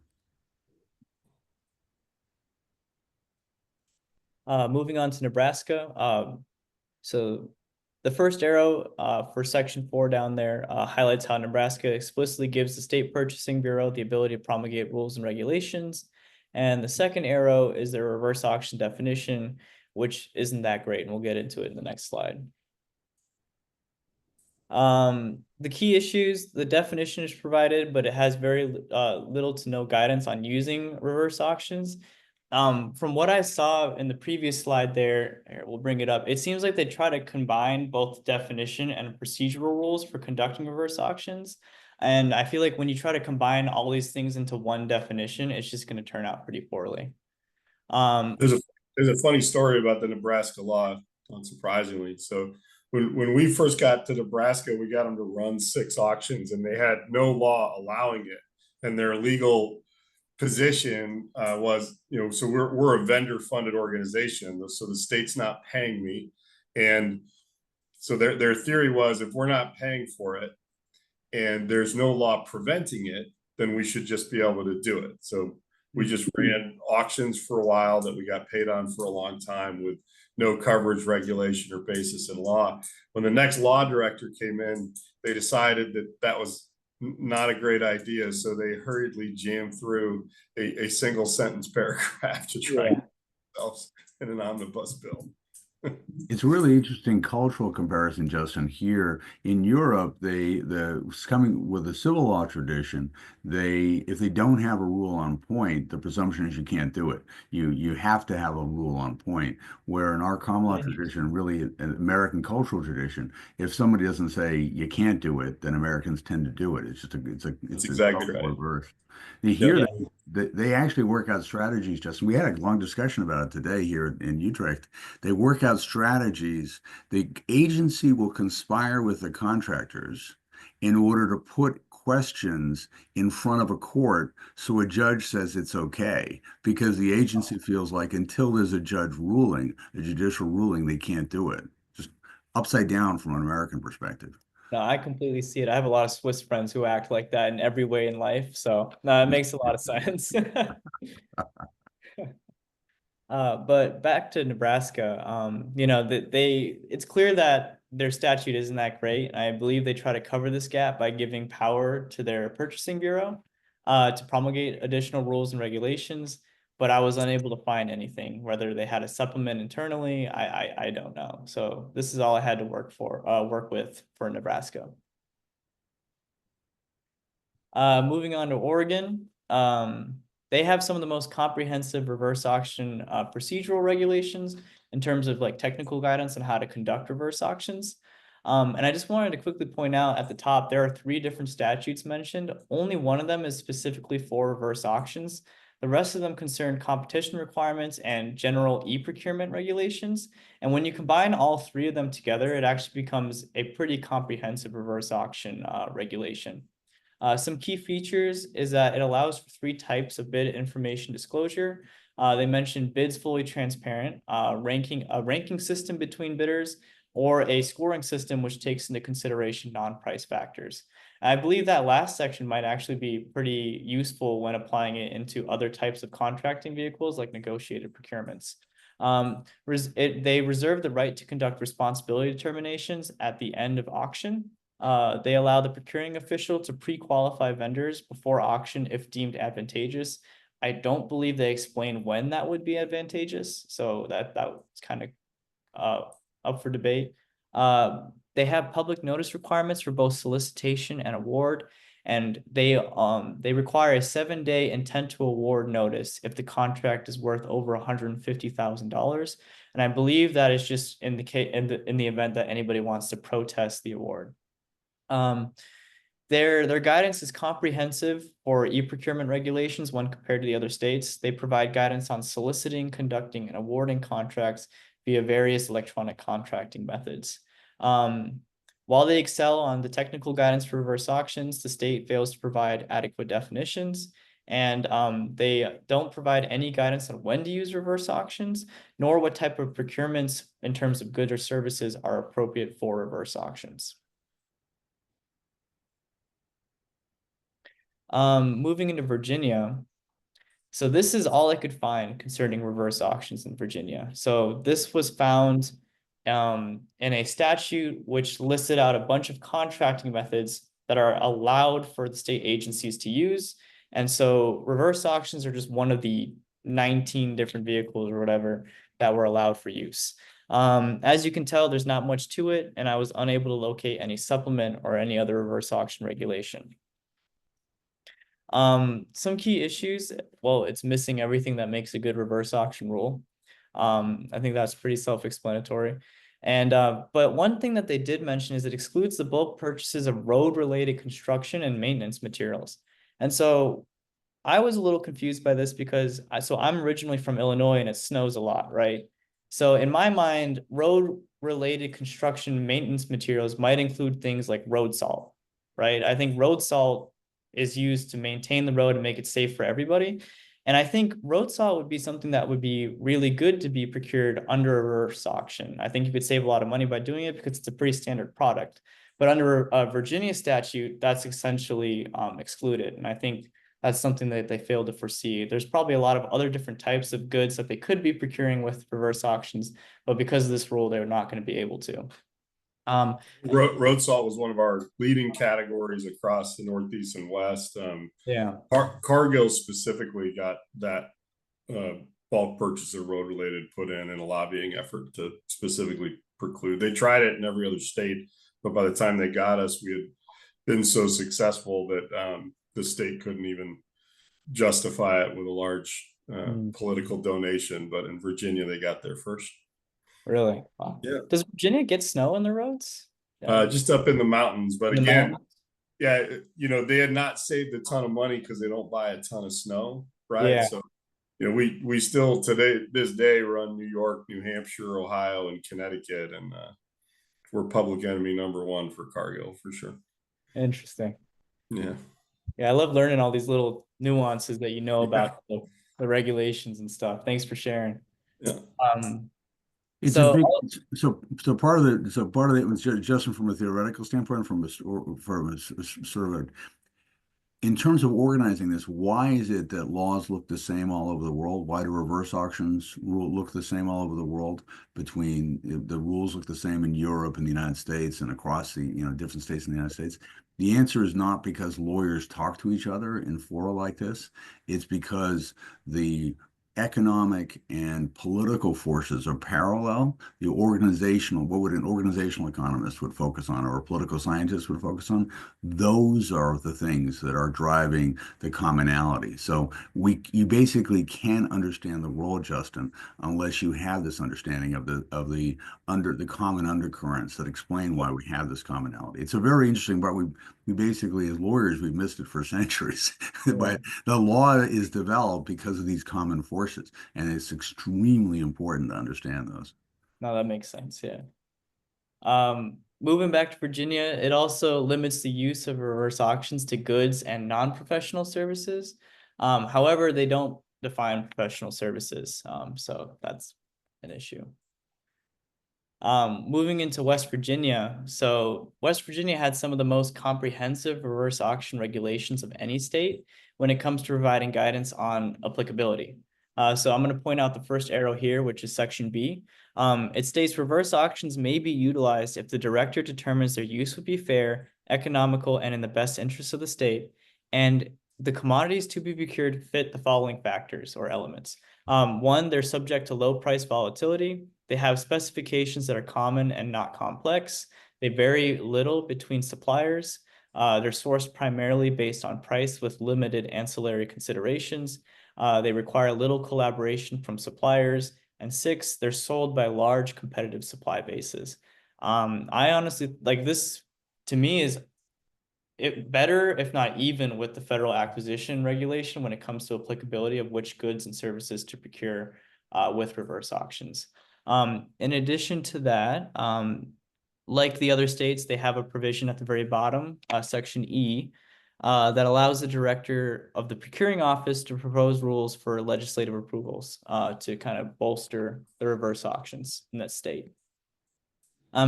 Moving on to Nebraska. So the first arrow for section 4 down there highlights how Nebraska explicitly gives the State Purchasing Bureau the ability to promulgate rules and regulations. And the second arrow is the reverse auction definition, which isn't that great, and we'll get into it in the next slide. The key issues, the definition is provided, but it has very little to no guidance on using reverse auctions. From what I saw in the previous slide there, here, we'll bring it up. It seems like they try to combine both definition and procedural rules for conducting reverse auctions. And I feel like when you try to combine all these things into one definition, it's just going to turn out pretty poorly. There's a funny story about the Nebraska law, unsurprisingly. So when we first got to Nebraska, we got them to run 6 auctions, and they had no law allowing it. And their legal position was, so we're a vendor funded organization, so the state's not paying me, and so their theory was, if we're not paying for it and there's no law preventing it, then we should just be able to do it. So we just ran auctions for a while that we got paid on for a long time with no coverage, regulation, or basis in law. When the next law director came in, they decided that was not a great idea, so they hurriedly jammed through a single sentence paragraph to try themselves in an omnibus bill. It's a really interesting cultural comparison, Justin. Here in Europe, coming with a civil law tradition, if they don't have a rule on point, the presumption is you can't do it. You have to have a rule on point. Where in our common law tradition, really an American cultural tradition, if somebody doesn't say you can't do it, then Americans tend to do it. It's exactly right. Reverse. Here, they actually work out strategies, Justin. We had a long discussion about it today here in Utrecht. They work out strategies. The agency will conspire with the contractors in order to put questions in front of a court so a judge says it's okay, because the agency feels like until there's a judicial ruling, they can't do it. Just upside down from an American perspective. No, I completely see it. I have a lot of Swiss friends who act like that in every way in life. So no, it makes a lot of sense. But back to Nebraska, it's clear that their statute isn't that great. I believe they try to cover this gap by giving power to their purchasing bureau. to promulgate additional rules and regulations, but I was unable to find anything. Whether they had a supplement internally, I don't know. So this is all I had to work with for Nebraska. Moving on to Oregon, they have some of the most comprehensive reverse auction procedural regulations in terms of like technical guidance on how to conduct reverse auctions. And I just wanted to quickly point out at the top, there are 3 different statutes mentioned. Only one of them is specifically for reverse auctions. The rest of them concern competition requirements and general e-procurement regulations. And when you combine all 3 of them together, it actually becomes a pretty comprehensive reverse auction regulation. Some key features is that it allows for 3 types of bid information disclosure. They mentioned bids fully transparent, a ranking system between bidders, or a scoring system which takes into consideration non-price factors. I believe that last section might actually be pretty useful when applying it into other types of contracting vehicles like negotiated procurements. They reserve the right to conduct responsibility determinations at the end of auction. They allow the procuring official to pre-qualify vendors before auction if deemed advantageous. I don't believe they explain when that would be advantageous, so that's kind of up for debate. They have public notice requirements for both solicitation and award, and they require a 7-day intent to award notice if the contract is worth over $150,000. And I believe that is just in the event that anybody wants to protest the award. Their guidance is comprehensive for e-procurement regulations when compared to the other states. They provide guidance on soliciting, conducting, and awarding contracts via various electronic contracting methods. While they excel on the technical guidance for reverse auctions, the state fails to provide adequate definitions, and they don't provide any guidance on when to use reverse auctions, nor what type of procurements in terms of goods or services are appropriate for reverse auctions. Moving into Virginia. So this is all I could find concerning reverse auctions in Virginia. So this was found in a statute which listed out a bunch of contracting methods that are allowed for the state agencies to use. And so reverse auctions are just one of the 19 different vehicles or whatever that were allowed for use. As you can tell, there's not much to it, and I was unable to locate any supplement or any other reverse auction regulation. Some key issues, well, it's missing everything that makes a good reverse auction rule. I think that's pretty self-explanatory. And but one thing that they did mention is it excludes the bulk purchases of road-related construction and maintenance materials. And so I was a little confused by this because I'm originally from Illinois and it snows a lot, right? So in my mind, road-related construction maintenance materials might include things like road salt, right? I think road salt is used to maintain the road and make it safe for everybody. And I think road salt would be something that would be really good to be procured under a reverse auction. I think you could save a lot of money by doing it because it's a pretty standard product. But under a Virginia statute, that's essentially excluded. And I think that's something that they failed to foresee. There's probably a lot of other different types of goods that they could be procuring with reverse auctions, but because of this rule, they're not going to be able to. Road salt was one of our leading categories across the Northeast and West. Yeah. Cargill specifically got that bulk purchase of road related put in a lobbying effort to specifically preclude. They tried it in every other state, but by the time they got us, we had been so successful that the state couldn't even justify it with a large political donation. But in Virginia, they got there first. Really? Wow. Yeah. Does Virginia get snow on the roads? Just up in the mountains, but In the again, mountains? yeah, you know, they had not saved a ton of money because they don't buy a ton of snow, right? Yeah. So, you know, we still this day run New York, New Hampshire, Ohio, and Connecticut, and we're public enemy #1 for Cargill for sure. Interesting. Yeah. Yeah, I love learning all these little nuances that you know about the regulations and stuff. Thanks for sharing. Yeah. It's So- a big, so part of it was Justin from a theoretical standpoint, from a sort of in terms of organizing this, why is it that laws look the same all over the world? Why do reverse auctions look the same all over the world? Between the rules look the same in Europe and the United States and across the different states in the United States? The answer is not because lawyers talk to each other in fora like this. It's because the economic and political forces are parallel. The organizational, what would an organizational economist would focus on, or a political scientist would focus on, those are the things that are driving the commonality. So you basically can't understand the world, Justin, unless you have this understanding of the common undercurrents that explain why we have this commonality. It's a very interesting, but we basically, as lawyers, we've missed it for centuries. But the law is developed because of these common forces, and it's extremely important to understand those. No, that makes sense. Yeah. Moving back to Virginia, it also limits the use of reverse auctions to goods and non-professional services. However, they don't define professional services, so that's an issue. Moving into West Virginia. So West Virginia had some of the most comprehensive reverse auction regulations of any state when it comes to providing guidance on applicability. So I'm going to point out the first arrow here, which is section B. It states reverse auctions may be utilized if the director determines their use would be fair, economical, and in the best interest of the state, and the commodities to be procured fit the following factors or elements. One, they're subject to low price volatility. They have specifications that are common and not complex. They vary little between suppliers. They're sourced primarily based on price with limited ancillary considerations. They require little collaboration from suppliers. And 6, they're sold by large competitive supply bases. I honestly, like, this to me is better, if not even, with the federal acquisition regulation when it comes to applicability of which goods and services to procure with reverse auctions. In addition to that, like the other states, they have a provision at the very bottom, section E, that allows the director of the procuring office to propose rules for legislative approvals to kind of bolster the reverse auctions in that state.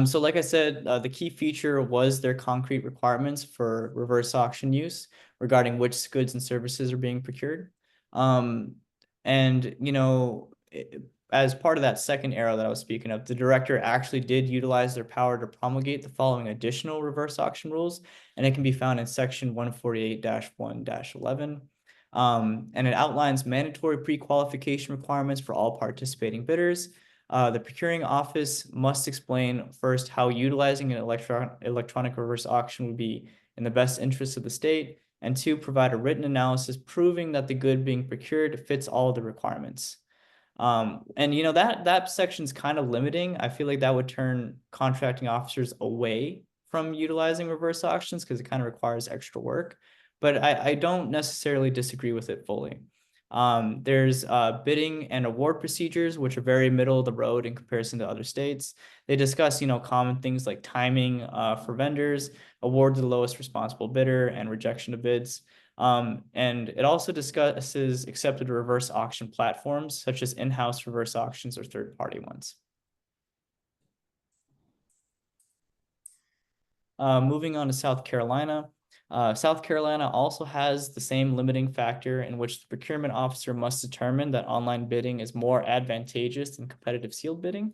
So like I said, the key feature was their concrete requirements for reverse auction use regarding which goods and services are being procured. And, as part of that second arrow that I was speaking of, the director actually did utilize their power to promulgate the following additional reverse auction rules, and it can be found in section 148-1-11. And it outlines mandatory pre-qualification requirements for all participating bidders. The procuring office must explain first how utilizing an electronic reverse auction would be in the best interest of the state, and 2, provide a written analysis proving that the good being procured fits all of the requirements. And that section's kind of limiting. I feel like that would turn contracting officers away from utilizing reverse auctions because it kind of requires extra work. But I don't necessarily disagree with it fully. There's bidding and award procedures, which are very middle of the road in comparison to other states. They discuss, common things like timing for vendors, award to the lowest responsible bidder, and rejection of bids. And it also discusses accepted reverse auction platforms, such as in-house reverse auctions or third-party ones. Moving on to South Carolina. South Carolina also has the same limiting factor in which the procurement officer must determine that online bidding is more advantageous than competitive sealed bidding.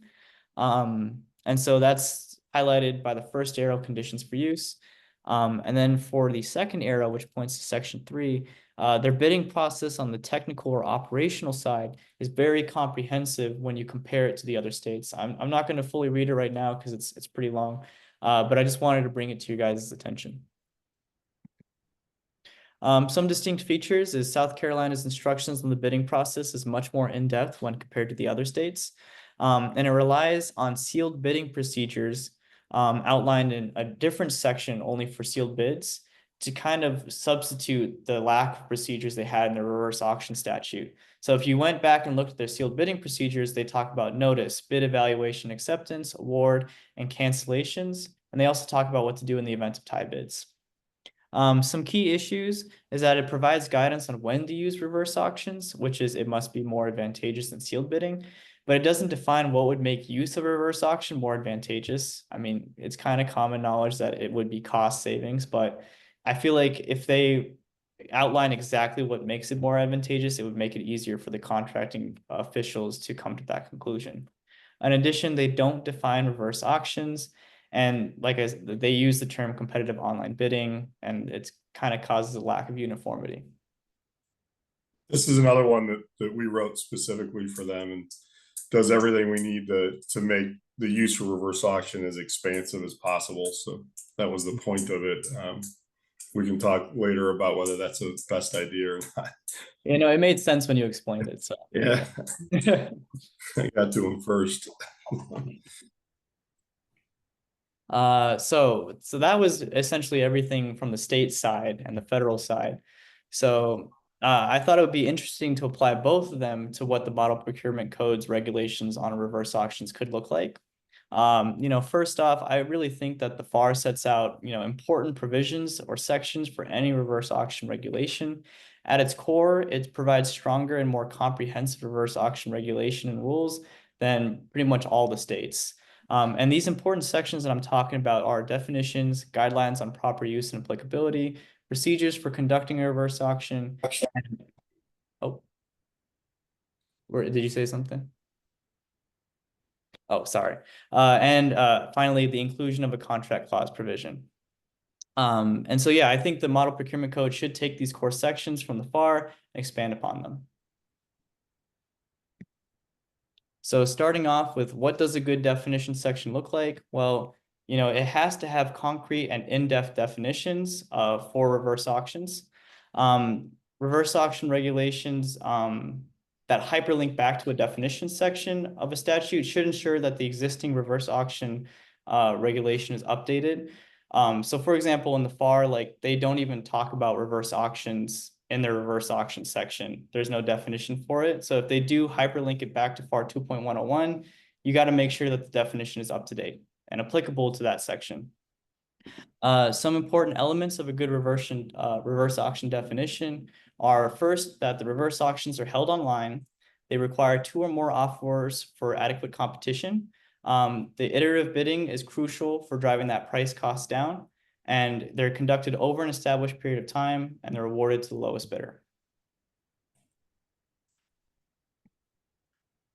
And so that's highlighted by the first arrow, conditions for use. And then for the second arrow, which points to section 3, their bidding process on the technical or operational side is very comprehensive when you compare it to the other states. I'm not going to fully read it right now because it's pretty long, but I just wanted to bring it to you guys' attention. Some distinct features is South Carolina's instructions on the bidding process is much more in-depth when compared to the other states. And it relies on sealed bidding procedures outlined in a different section only for sealed bids to kind of substitute the lack of procedures they had in the reverse auction statute. So if you went back and looked at their sealed bidding procedures, they talk about notice, bid evaluation, acceptance, award, and cancellations. And they also talk about what to do in the event of tie bids. Some key issues is that it provides guidance on when to use reverse auctions, which is it must be more advantageous than sealed bidding, but it doesn't define what would make use of a reverse auction more advantageous. I mean, it's kind of common knowledge that it would be cost savings, but I feel like if they outline exactly what makes it more advantageous, it would make it easier for the contracting officials to come to that conclusion. In addition, they don't define reverse auctions, and like I said, they use the term competitive online bidding, and it's kind of causes a lack of uniformity. This is another one that we wrote specifically for them and does everything we need to make the use of reverse auction as expansive as possible. So that was the point of it. We can talk later about whether that's the best idea or not. You know, it made sense when you explained it, so. Yeah, I got to him first. So that was essentially everything from the state side and the federal side. So I thought it would be interesting to apply both of them to what the model procurement code's regulations on reverse auctions could look like. You know, first off, I really think that the FAR sets out, you know, important provisions or sections for any reverse auction regulation. At its core, it provides stronger and more comprehensive reverse auction regulation and rules than pretty much all the states. And these important sections that I'm talking about are definitions, guidelines on proper use and applicability, procedures for conducting a reverse auction. Oh, did you say something? Oh, sorry. And finally, the inclusion of a contract clause provision. And so, yeah, I think the model procurement code should take these core sections from the FAR and expand upon them. So starting off with what does a good definition section look like? Well, you know, it has to have concrete and in-depth definitions for reverse auctions. Reverse auction regulations that hyperlink back to a definition section of a statute should ensure that the existing reverse auction regulation is updated. So for example, in the FAR, like they don't even talk about reverse auctions in their reverse auction section. There's no definition for it. So if they do hyperlink it back to FAR 2.101, you got to make sure that the definition is up to date and applicable to that section. Some important elements of a good reverse auction definition are first, that the reverse auctions are held online. They require 2 or more offers for adequate competition. The iterative bidding is crucial for driving that price cost down, and they're conducted over an established period of time, and they're awarded to the lowest bidder.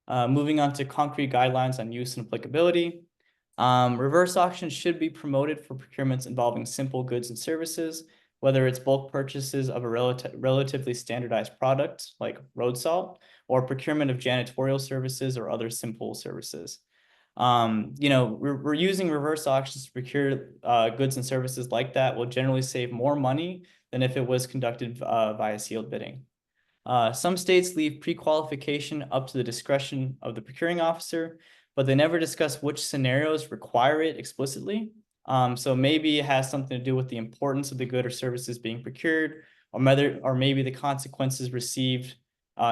Moving on to concrete guidelines on use and applicability. Reverse auctions should be promoted for procurements involving simple goods and services, whether it's bulk purchases of a relatively standardized product like road salt, or procurement of janitorial services or other simple services. You know, we're using reverse auctions to procure goods and services like that will generally save more money than if it was conducted via sealed bidding. Some states leave pre-qualification up to the discretion of the procuring officer, but they never discuss which scenarios require it explicitly. So maybe it has something to do with the importance of the good or services being procured, or maybe the consequences received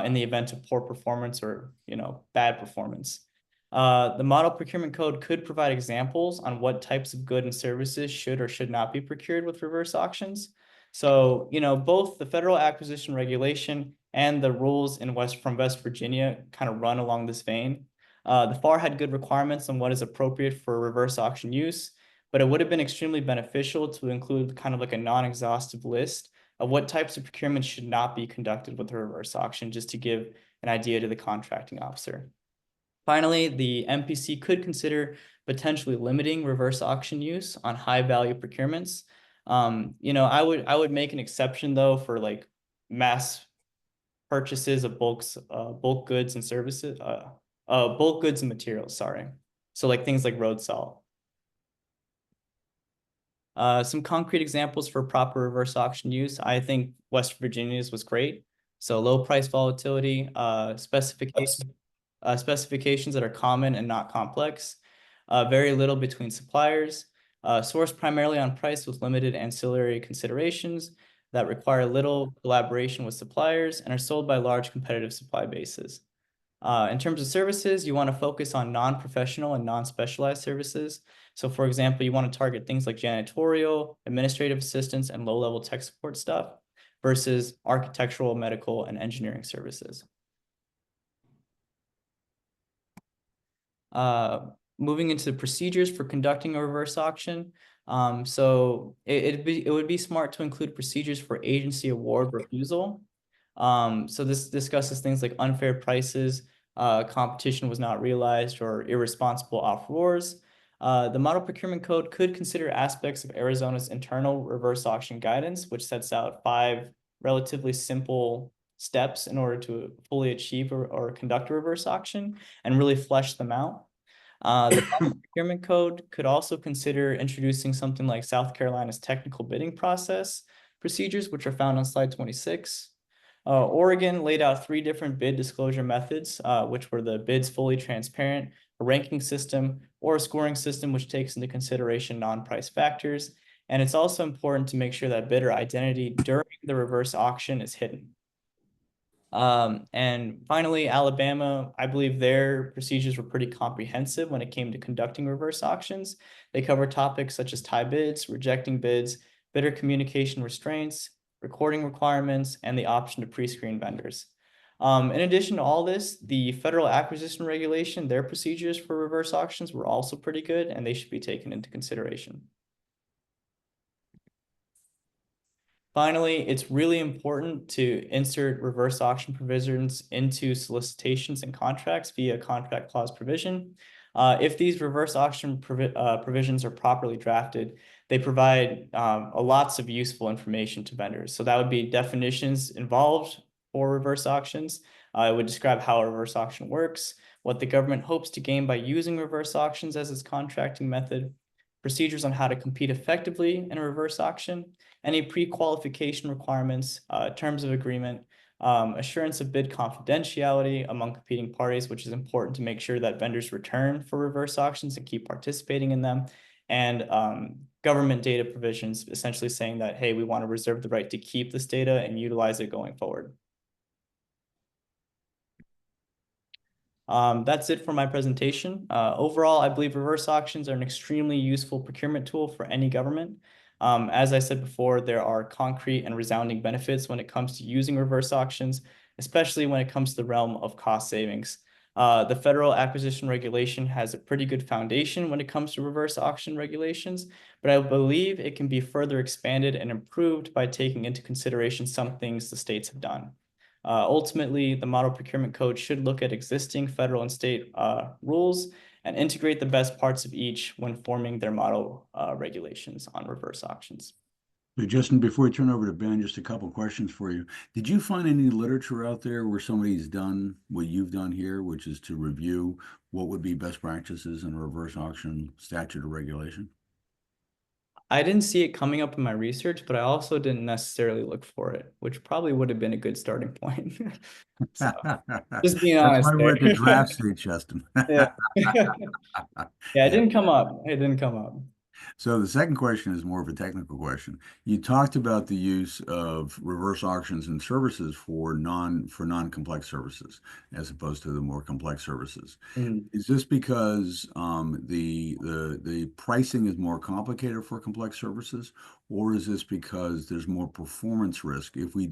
in the event of poor performance or, you know, bad performance. The model procurement code could provide examples on what types of goods and services should or should not be procured with reverse auctions. So, you know, both the federal acquisition regulation and the rules from West Virginia kind of run along this vein. The FAR had good requirements on what is appropriate for reverse auction use, but it would have been extremely beneficial to include kind of like a non-exhaustive list of what types of procurement should not be conducted with a reverse auction, just to give an idea to the contracting officer. Finally, the MPC could consider potentially limiting reverse auction use on high value procurements. You know, I would make an exception though for like mass purchases of bulk goods and services, bulk goods and materials, sorry. So like things like road salt. Some concrete examples for proper reverse auction use. I think West Virginia's was great. So low price volatility, specifications that are common and not complex, very little between suppliers, sourced primarily on price with limited ancillary considerations that require little collaboration with suppliers and are sold by large competitive supply bases. In terms of services, you want to focus on non-professional and non-specialized services. So for example, you want to target things like janitorial, administrative assistance, and low-level tech support stuff versus architectural, medical, and engineering services. Moving into the procedures for conducting a reverse auction. So it would be smart to include procedures for agency award refusal. So this discusses things like unfair prices, competition was not realized, or irresponsible offers. The Model Procurement Code could consider aspects of Arizona's internal reverse auction guidance, which sets out 5 relatively simple steps in order to fully achieve or conduct a reverse auction and really flesh them out. The Model Procurement Code could also consider introducing something like South Carolina's technical bidding process procedures, which are found on slide 26. Oregon laid out 3 different bid disclosure methods, which were the bids fully transparent, a ranking system, or a scoring system, which takes into consideration non-price factors. And it's also important to make sure that bidder identity during the reverse auction is hidden. And finally, Alabama, I believe their procedures were pretty comprehensive when it came to conducting reverse auctions. They cover topics such as tie bids, rejecting bids, bidder communication restraints, recording requirements, and the option to pre-screen vendors. In addition to all this, the Federal Acquisition Regulation, their procedures for reverse auctions were also pretty good, and they should be taken into consideration. Finally, it's really important to insert reverse auction provisions into solicitations and contracts via contract clause provision. If these reverse auction provisions are properly drafted, they provide lots of useful information to vendors. So that would be definitions involved for reverse auctions. It would describe how a reverse auction works, what the government hopes to gain by using reverse auctions as its contracting method, procedures on how to compete effectively in a reverse auction, any pre-qualification requirements, terms of agreement, assurance of bid confidentiality among competing parties, which is important to make sure that vendors return for reverse auctions and keep participating in them, and government data provisions, essentially saying that, hey, we want to reserve the right to keep this data and utilize it going forward. That's it for my presentation. Overall, I believe reverse auctions are an extremely useful procurement tool for any government. As I said before, there are concrete and resounding benefits when it comes to using reverse auctions, especially when it comes to the realm of cost savings. The Federal Acquisition Regulation has a pretty good foundation when it comes to reverse auction regulations, but I believe it can be further expanded and improved by taking into consideration some things the states have done. Ultimately, the Model Procurement Code should look at existing federal and state rules and integrate the best parts of each when forming their model regulations on reverse auctions. So Justin, before we turn over to Ben, just a couple questions for you. Did you find any literature out there where somebody's done what you've done here, which is to review what would be best practices in a reverse auction statute or regulation? I didn't see it coming up in my research, but I also didn't necessarily look for it, which probably would have been a good starting point. So, just being honest. That's why we're at the draft stage, Justin. Yeah. Yeah, it didn't come up. It didn't come up. So the second question is more of a technical question. You talked about the use of reverse auctions and services for non-complex services as opposed to the more complex services. Is this because the pricing is more complicated for complex services, or is this because there's more performance risk if we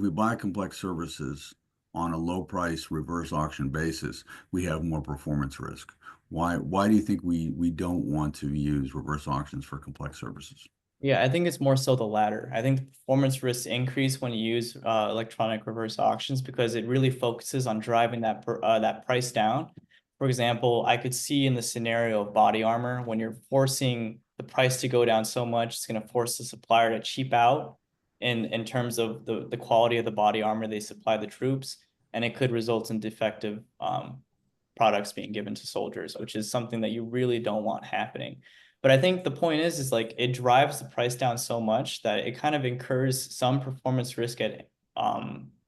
buy complex services on a low price reverse auction basis, we have more performance risk? Why do you think we don't want to use reverse auctions for complex services? Yeah, I think it's more so the latter. I think the performance risks increase when you use electronic reverse auctions because it really focuses on driving that price down. For example, I could see in the scenario of body armor, when you're forcing the price to go down so much, it's going to force the supplier to cheap out in terms of the quality of the body armor they supply the troops, and it could result in defective products being given to soldiers, which is something that you really don't want happening. But I think the point is like it drives the price down so much that it kind of incurs some performance risk at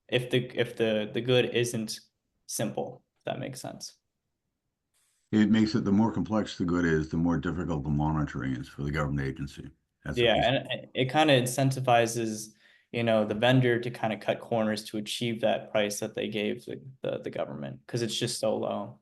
if the good isn't simple, if that makes sense. It makes it, the more complex the good is, the more difficult the monitoring is for the government agency. Yeah, and it kind of incentivizes, the vendor to kind of cut corners to achieve that price that they gave the government because it's just so low.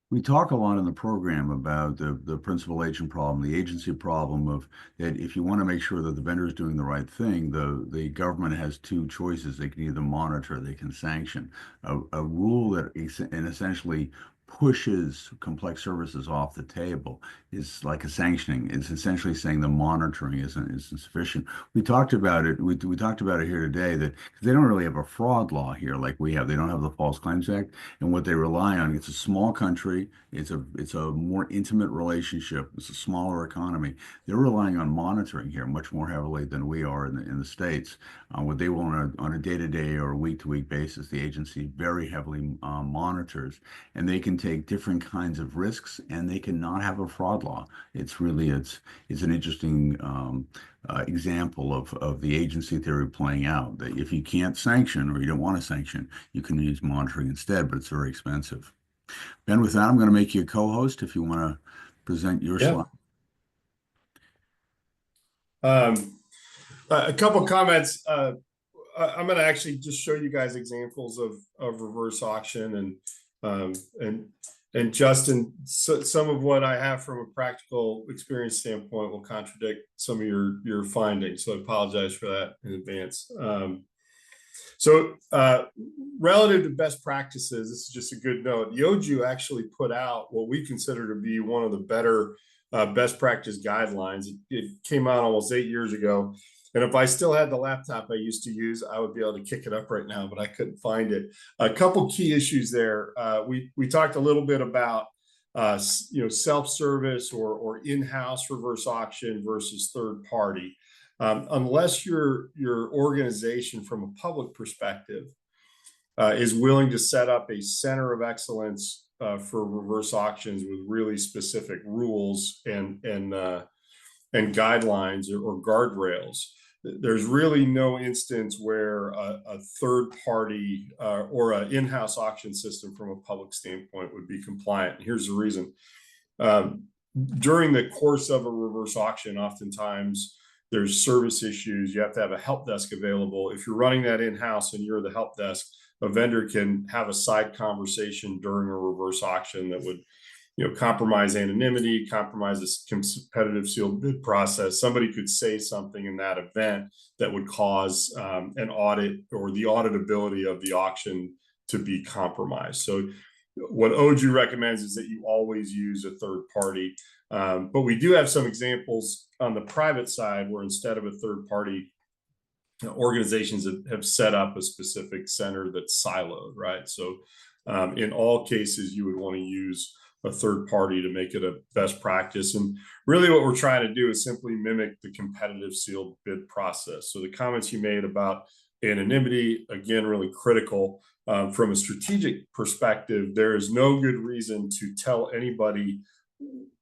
We talk a lot in the program about the principal agent problem, the agency problem of that if you want to make sure that the vendor is doing the right thing, the government has 2 choices. They can either monitor, they can sanction. A rule that essentially pushes complex services off the table is like a sanctioning. It's essentially saying the monitoring isn't sufficient. We talked about it. We talked about it here today that they don't really have a fraud law here like we have. They don't have the False Claims Act, and what they rely on. It's a small country. It's a more intimate relationship. It's a smaller economy. They're relying on monitoring here much more heavily than we are in the States. What they want on a day-to-day or a week-to-week basis, the agency very heavily monitors, and they can take different kinds of risks, and they cannot have a fraud law. It's an interesting example of the agency theory playing out, that if you can't sanction or you don't want to sanction, you can use monitoring instead, but it's very expensive. Ben, with that, I'm going to make you a co-host if you want to present your slide. A couple comments. I'm going to actually just show you guys examples of reverse auction, and Justin, some of what I have from a practical experience standpoint will contradict some of your findings. So I apologize for that in advance. Relative to best practices, this is just a good note. The OJU actually put out what we consider to be one of the better best practice guidelines. It came out almost 8 years ago. And if I still had the laptop I used to use, I would be able to kick it up right now, but I couldn't find it. A couple key issues there. We talked a little bit about self-service or in-house reverse auction versus third party. Unless your organization from a public perspective is willing to set up a center of excellence for reverse auctions with really specific rules and guidelines or guardrails, there's really no instance where a third party or an in-house auction system from a public standpoint would be compliant. Here's the reason. During the course of a reverse auction, oftentimes there's service issues. You have to have a help desk available. If you're running that in-house and you're the help desk, a vendor can have a side conversation during a reverse auction that would compromise anonymity, compromise this competitive sealed bid process. Somebody could say something in that event that would cause an audit or the auditability of the auction to be compromised. So what OJU recommends is that you always use a third party. But we do have some examples on the private side where instead of a third party, organizations have set up a specific center that's siloed, right? So in all cases, you would want to use a third party to make it a best practice. And really what we're trying to do is simply mimic the competitive sealed bid process. So the comments you made about anonymity, again, really critical. From a strategic perspective, there is no good reason to tell anybody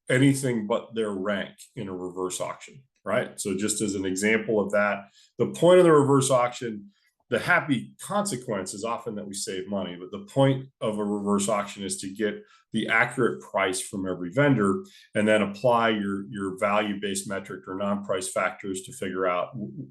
anything but their rank in a reverse auction, right? So just as an example of that, the point of the reverse auction, the happy consequence is often that we save money, but the point of a reverse auction is to get the accurate price from every vendor and then apply your value-based metric or non-price factors to figure out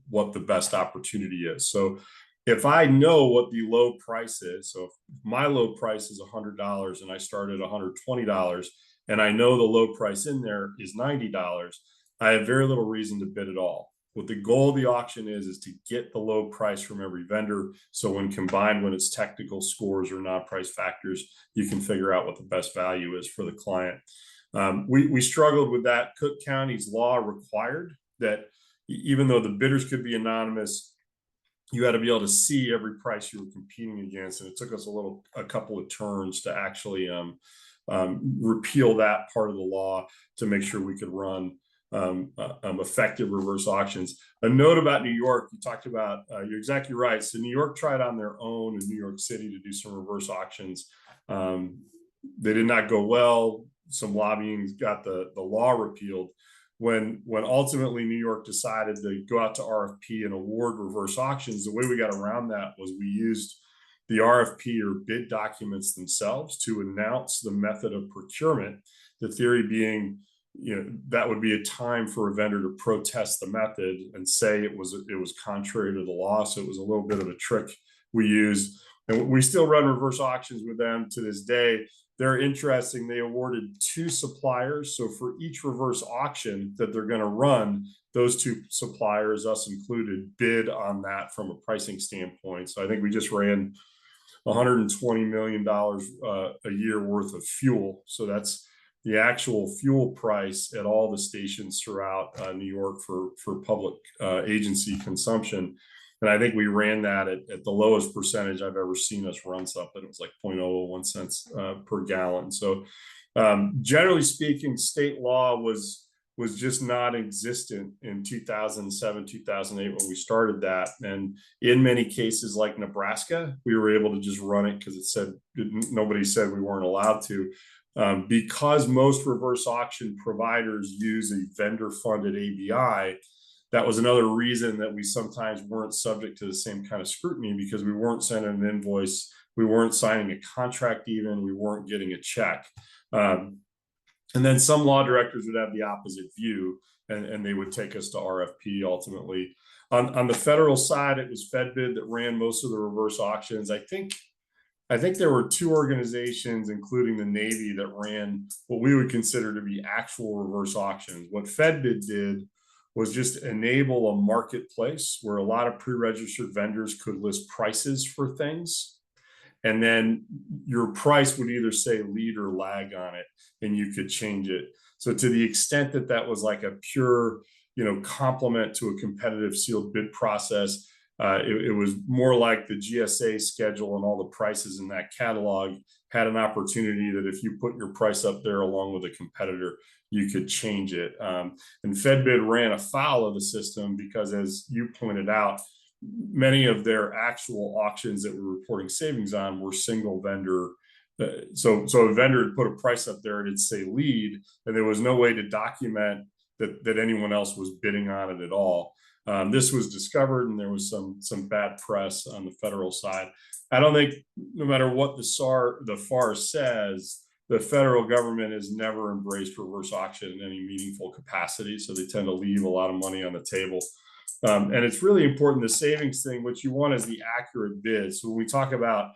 what the best opportunity is. So if I know what the low price is, so if my low price is $100 and I start at $120 and I know the low price in there is $90, I have very little reason to bid at all. What the goal of the auction is to get the low price from every vendor. So when combined, when it's technical scores or non-price factors, you can figure out what the best value is for the client. We struggled with that. Cook County's law required that even though the bidders could be anonymous, you had to be able to see every price you were competing against. And it took us a couple of turns to actually repeal that part of the law to make sure we could run effective reverse auctions. A note about New York, you talked about, you're exactly right. So New York tried on their own in New York City to do some reverse auctions. They did not go well. Some lobbying got the law repealed. When ultimately New York decided to go out to RFP and award reverse auctions, the way we got around that was we used the RFP or bid documents themselves to announce the method of procurement. The theory being, that would be a time for a vendor to protest the method and say it was contrary to the law. So it was a little bit of a trick we used, and we still run reverse auctions with them to this day. They're interesting. They awarded 2 suppliers. So for each reverse auction that they're going to run, those 2 suppliers, us included, bid on that from a pricing standpoint. So I think we just ran $120 million a year worth of fuel. So that's the actual fuel price at all the stations throughout New York for public agency consumption. And I think we ran that at the lowest percentage I've ever seen us run something. It was like 0.001 cents per gallon. So generally speaking, state law was just not existent in 2007, 2008 when we started that. And in many cases like Nebraska, we were able to just run it because it said, nobody said we weren't allowed to. Because most reverse auction providers use a vendor funded ABI, that was another reason that we sometimes weren't subject to the same kind of scrutiny, because we weren't sending an invoice, we weren't signing a contract even, we weren't getting a check. And then some law directors would have the opposite view, and they would take us to RFP ultimately. On the federal side, it was FedBid that ran most of the reverse auctions. I think there were two organizations, including the Navy, that ran what we would consider to be actual reverse auctions. What FedBid did was just enable a marketplace where a lot of pre-registered vendors could list prices for things. And then your price would either say lead or lag on it, and you could change it. So to the extent that that was like a pure, complement to a competitive sealed bid process, it was more like the GSA schedule, and all the prices in that catalog had an opportunity that if you put your price up there along with a competitor, you could change it. And FedBid ran afoul of the system because, as you pointed out, many of their actual auctions that we're reporting savings on were single vendor. So a vendor would put a price up there and it'd say lead, and there was no way to document that anyone else was bidding on it at all. This was discovered, and there was some bad press on the federal side. I don't think, no matter what the FAR says, the federal government has never embraced reverse auction in any meaningful capacity. So they tend to leave a lot of money on the table. And it's really important, the savings thing, what you want is the accurate bid. So when we talk about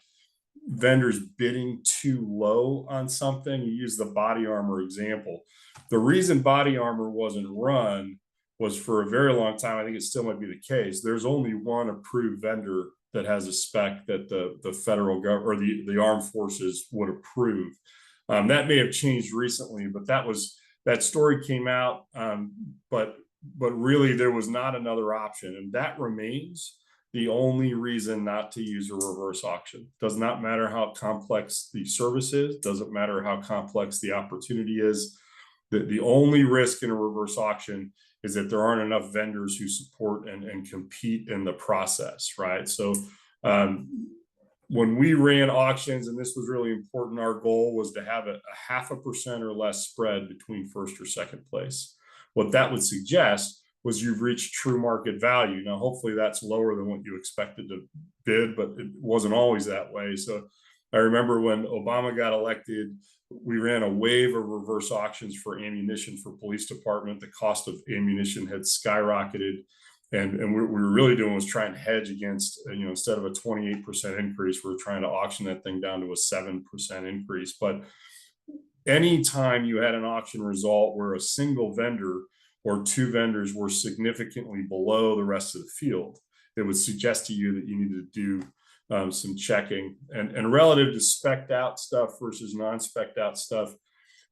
vendors bidding too low on something, you use the body armor example. The reason body armor wasn't run was, for a very long time, I think it still might be the case, there's only one approved vendor that has a spec that the federal government or the armed forces would approve. That may have changed recently, but that story came out, but really there was not another option, and that remains the only reason not to use a reverse auction. Does not matter how complex the service is, doesn't matter how complex the opportunity is. The only risk in a reverse auction is that there aren't enough vendors who support and compete in the process, right? So when we ran auctions, and this was really important, our goal was to have a 0.5% or less spread between first or second place. What that would suggest was you've reached true market value. Now, hopefully that's lower than what you expected to bid, but it wasn't always that way. So I remember when Obama got elected, we ran a wave of reverse auctions for ammunition for police department. The cost of ammunition had skyrocketed. And what we were really doing was trying to hedge against, instead of a 28% increase, we were trying to auction that thing down to a 7% increase. But anytime you had an auction result where a single vendor or two vendors were significantly below the rest of the field, it would suggest to you that you needed to do some checking. And relative to spec'd out stuff versus non-spec'd out stuff,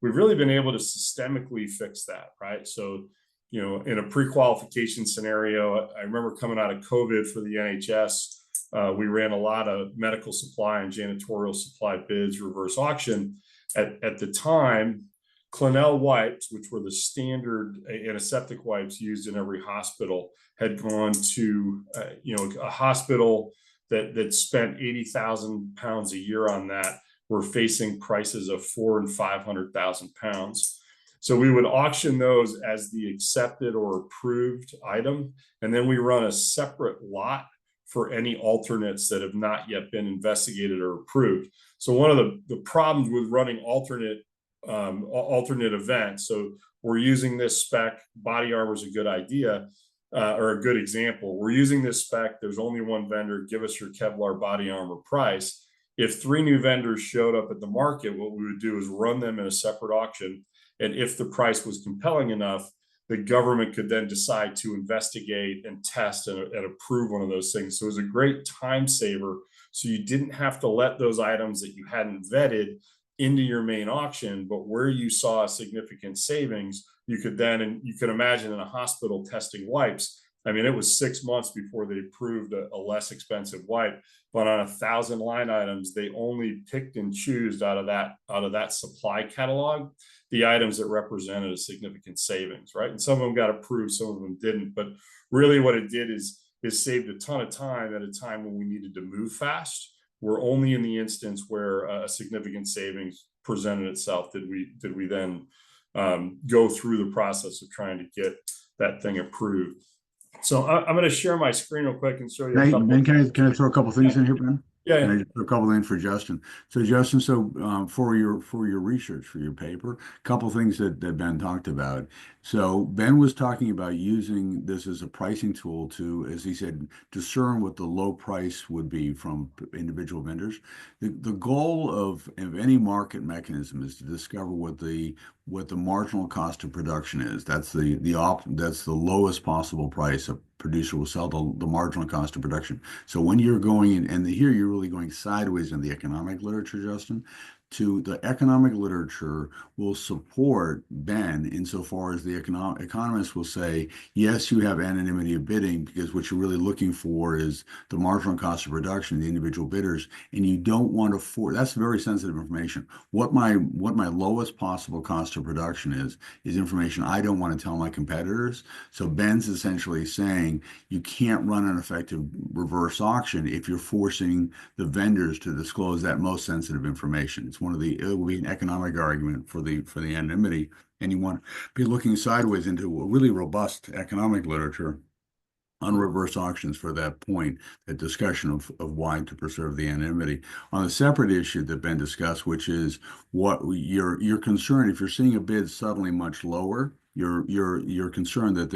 we've really been able to systemically fix that, right? So, in a pre-qualification scenario, I remember coming out of COVID for the NHS, we ran a lot of medical supply and janitorial supply bids, reverse auction. At the time, Clinell wipes, which were the standard antiseptic wipes used in every hospital, had gone to a hospital that spent 80,000 pounds a year on that, were facing prices of $400,000 and $500,000. So we would auction those as the accepted or approved item, and then we run a separate lot for any alternates that have not yet been investigated or approved. So one of the problems with running alternate events, so we're using this spec, body armor is a good idea, or a good example. We're using this spec, there's only one vendor, give us your Kevlar body armor price. If 3 new vendors showed up at the market, what we would do is run them in a separate auction. And if the price was compelling enough, the government could then decide to investigate and test and approve one of those things. So it was a great time saver. So you didn't have to let those items that you hadn't vetted into your main auction, but where you saw a significant savings, you could then, and you can imagine in a hospital testing wipes, I mean, it was 6 months before they approved a less expensive wipe, but on 1,000 line items, they only picked and chose out of that supply catalog the items that represented a significant savings, right? And some of them got approved, some of them didn't. But really, what it did is saved a ton of time at a time when we needed to move fast. We're only in the instance where a significant savings presented itself did we then go through the process of trying to get that thing approved. So I'm going to share my screen real quick and show you. Hey, Ben, can I throw a couple things in here, Ben? Yeah. Can I just throw a couple in for Justin? So Justin, for your research, for your paper, a couple things that Ben talked about. So Ben was talking about using this as a pricing tool to, as he said, discern what the low price would be from individual vendors. The goal of any market mechanism is to discover what the marginal cost of production is. That's the lowest possible price a producer will sell, the marginal cost of production. So when you're going in, and here you're really going sideways in the economic literature, Justin, to the economic literature will support Ben insofar as the economists will say, yes, you have anonymity of bidding because what you're really looking for is the marginal cost of production, the individual bidders, and you don't want to that's very sensitive information. What my lowest possible cost of production is information I don't want to tell my competitors. So Ben's essentially saying you can't run an effective reverse auction if you're forcing the vendors to disclose that most sensitive information. It's it will be an economic argument for the anonymity, and you want to be looking sideways into a really robust economic literature on reverse auctions for that point, that discussion of why to preserve the anonymity. On a separate issue that Ben discussed, which is what you're concerned if you're seeing a bid suddenly much lower, you're concerned that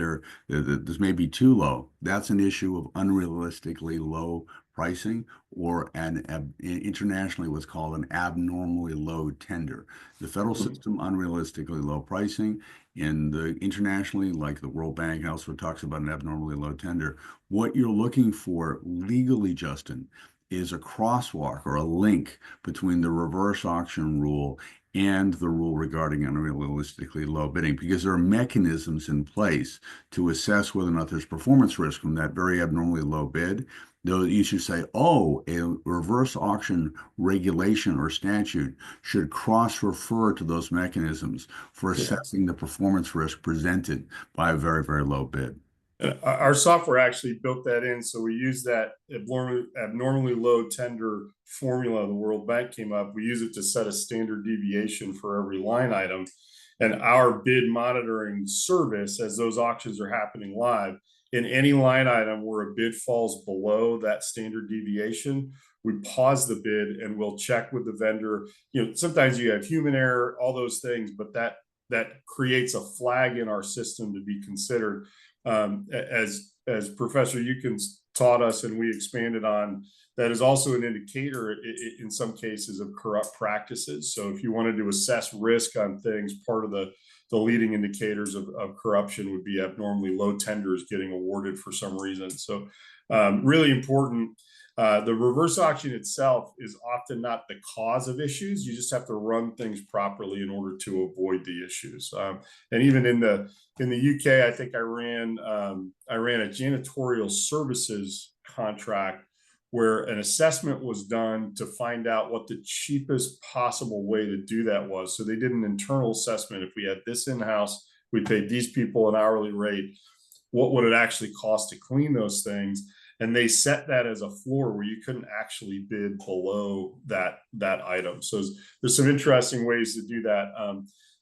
this may be too low. That's an issue of unrealistically low pricing, or internationally what's called an abnormally low tender. The federal system, unrealistically low pricing. Internationally, like the World Bank also talks about an abnormally low tender. What you're looking for legally, Justin, is a crosswalk or a link between the reverse auction rule and the rule regarding unrealistically low bidding, because there are mechanisms in place to assess whether or not there's performance risk from that very abnormally low bid. Though you should say, oh, a reverse auction regulation or statute should cross-refer to those mechanisms for assessing the performance risk presented by a very, very low bid. Our software actually built that in. So we use that abnormally low tender formula the World Bank came up. We use it to set a standard deviation for every line item. And our bid monitoring service, as those auctions are happening live, in any line item where a bid falls below that standard deviation, we pause the bid and we'll check with the vendor. Sometimes you have human error, all those things, but that creates a flag in our system to be considered. As Professor Eukens taught us, and we expanded on, that is also an indicator in some cases of corrupt practices. So if you wanted to assess risk on things, part of the leading indicators of corruption would be abnormally low tenders getting awarded for some reason. So really important. The reverse auction itself is often not the cause of issues. You just have to run things properly in order to avoid the issues. And even in the UK, I think I ran a janitorial services contract where an assessment was done to find out what the cheapest possible way to do that was. So they did an internal assessment. If we had this in-house, we paid these people an hourly rate, what would it actually cost to clean those things? And they set that as a floor where you couldn't actually bid below that item. So there's some interesting ways to do that.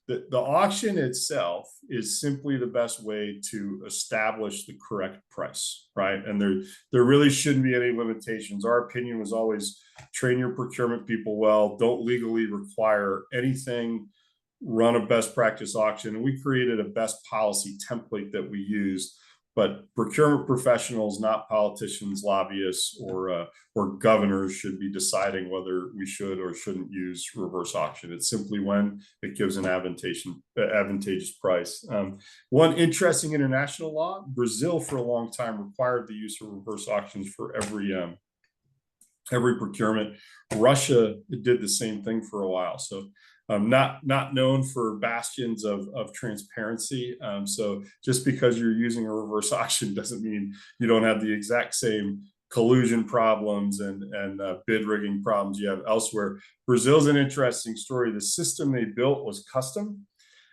The auction itself is simply the best way to establish the correct price, right? And there really shouldn't be any limitations. Our opinion was always train your procurement people well, don't legally require anything, run a best practice auction. And we created a best policy template that we used. but procurement professionals, not politicians, lobbyists, or governors, should be deciding whether we should or shouldn't use reverse auction. It's simply when it gives an advantageous price. One interesting international law: Brazil for a long time required the use of reverse auctions for every procurement. Russia did the same thing for a while. So not known for bastions of transparency. So just because you're using a reverse auction doesn't mean you don't have the exact same collusion problems and bid rigging problems you have elsewhere. Brazil's an interesting story. The system they built was custom,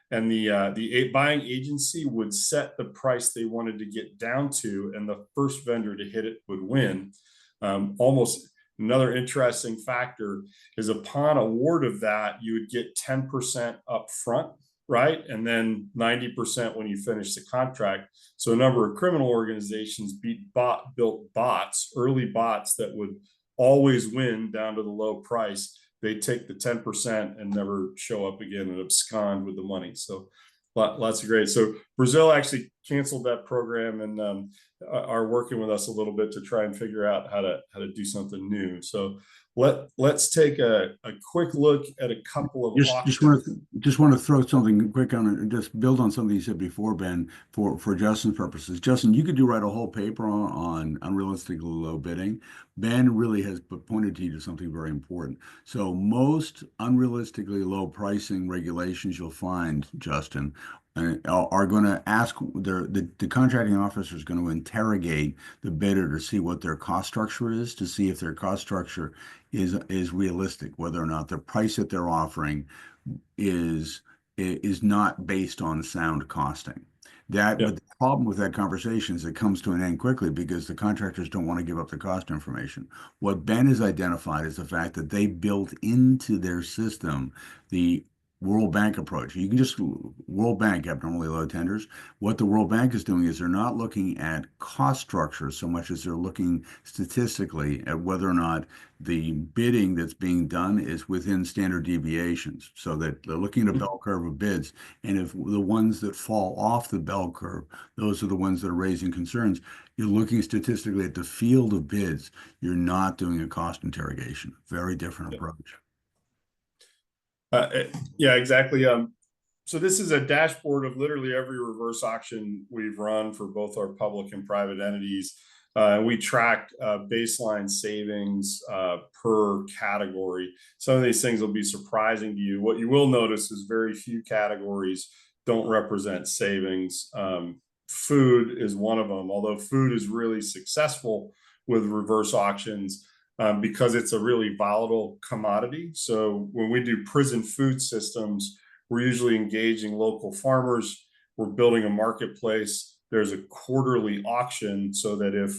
and the buying agency would set the price they wanted to get down to, and the first vendor to hit it would win. Almost another interesting factor is upon award of that, you would get 10% up front, right? And then 90% when you finish the contract. So a number of criminal organizations built bots, early bots that would always win down to the low price. They take the 10% and never show up again and abscond with the money. So lots of great. So Brazil actually canceled that program and are working with us a little bit to try and figure out how to do something new. So let's take a quick look at a couple of just want to throw something quick on it and just build on something you said before, Ben, for Justin's purposes. Justin, you could write a whole paper on unrealistically low bidding. Ben really has pointed to you to something very important. So most unrealistically low pricing regulations you'll find, Justin, are going to ask the contracting officer is going to interrogate the bidder to see what their cost structure is, to see if their cost structure is realistic, whether or not the price that they're offering is not based on sound costing. But the problem with that conversation is it comes to an end quickly because the contractors don't want to give up the cost information. What Ben has identified is the fact that they built into their system the World Bank approach. You can just World Bank abnormally low tenders. What the World Bank is doing is they're not looking at cost structure so much as they're looking statistically at whether or not the bidding that's being done is within standard deviations. So that they're looking at a bell curve of bids. And if the ones that fall off the bell curve, those are the ones that are raising concerns. You're looking statistically at the field of bids. You're not doing a cost interrogation. Very different approach. Yeah, exactly. So this is a dashboard of literally every reverse auction we've run for both our public and private entities. We tracked baseline savings per category. Some of these things will be surprising to you. What you will notice is very few categories don't represent savings. Food is one of them, although food is really successful with reverse auctions. Because it's a really volatile commodity. So when we do prison food systems, we're usually engaging local farmers. We're building a marketplace. There's a quarterly auction so that if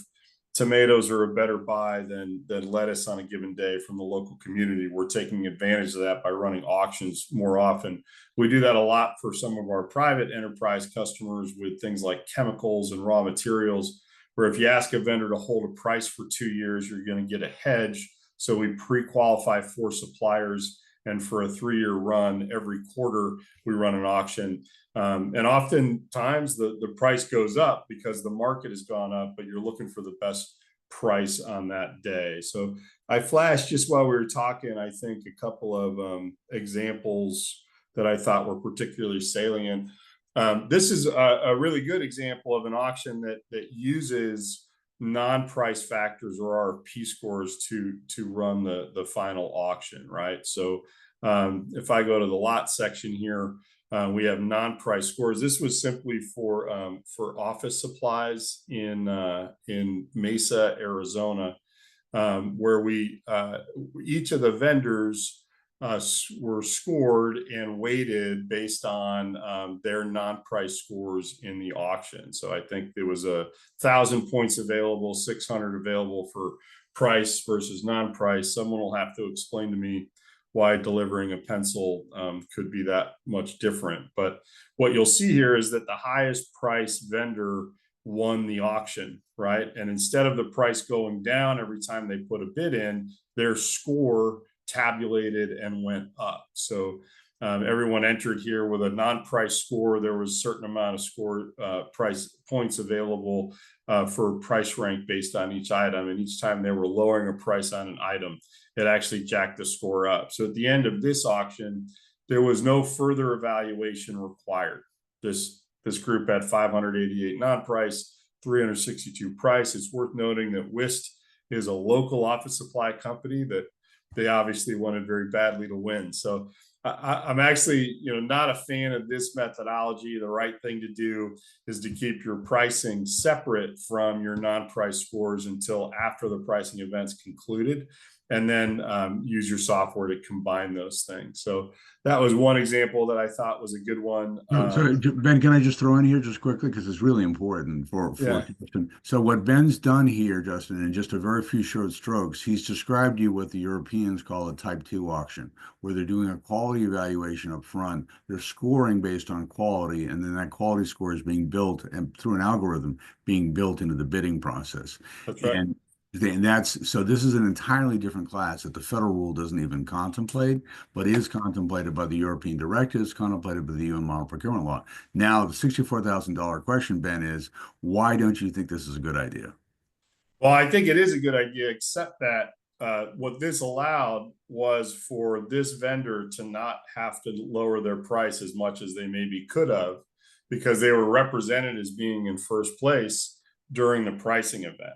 tomatoes are a better buy than lettuce on a given day from the local community, we're taking advantage of that by running auctions more often. We do that a lot for some of our private enterprise customers with things like chemicals and raw materials, where if you ask a vendor to hold a price for 2 years, you're going to get a hedge. So we pre-qualify 4 suppliers, and for a 3-year run, every quarter we run an auction. And oftentimes the price goes up because the market has gone up, but you're looking for the best price on that day. So I flashed just while we were talking, I think a couple of examples that I thought were particularly salient. This is a really good example of an auction that uses non-price factors or RFP scores to run the final auction, right? So if I go to the lot section here, we have non-price scores. This was simply for office supplies in Mesa, Arizona, where each of the vendors were scored and weighted based on their non-price scores in the auction. So I think there was 1,000 points available, 600 available for price versus non-price. Someone will have to explain to me why delivering a pencil could be that much different. But what you'll see here is that the highest price vendor won the auction, right? And instead of the price going down every time they put a bid in, their score tabulated and went up. So Everyone entered here with a non-price score. There was a certain amount of score price points available for price rank based on each item. And each time they were lowering a price on an item, it actually jacked the score up. So at the end of this auction, there was no further evaluation required. This group had 588 non-price, 362 price. It's worth noting that WIST is a local office supply company that they obviously wanted very badly to win. So I'm actually, not a fan of this methodology. The right thing to do is to keep your pricing separate from your non-price scores until after the pricing event's concluded, and then use your software to combine those things. So that was one example that I thought was a good one. Sorry, Ben, can I just throw in here just quickly, because it's really important for Yeah. Justin. So what Ben's done here, Justin, in just a very few short strokes, he's described you what the Europeans call a type 2 auction, where they're doing a quality evaluation up front. They're scoring based on quality, and then that quality score is being built and through an algorithm being built into the bidding process. That's right. And so this is an entirely different class that the federal rule doesn't even contemplate, but is contemplated by the European directives, contemplated by the UN model procurement law. Now, the $64,000 question, Ben, is why don't you think this is a good idea? Well, I think it is a good idea, except that what this allowed was for this vendor to not have to lower their price as much as they maybe could have, because they were represented as being in first place during the pricing event.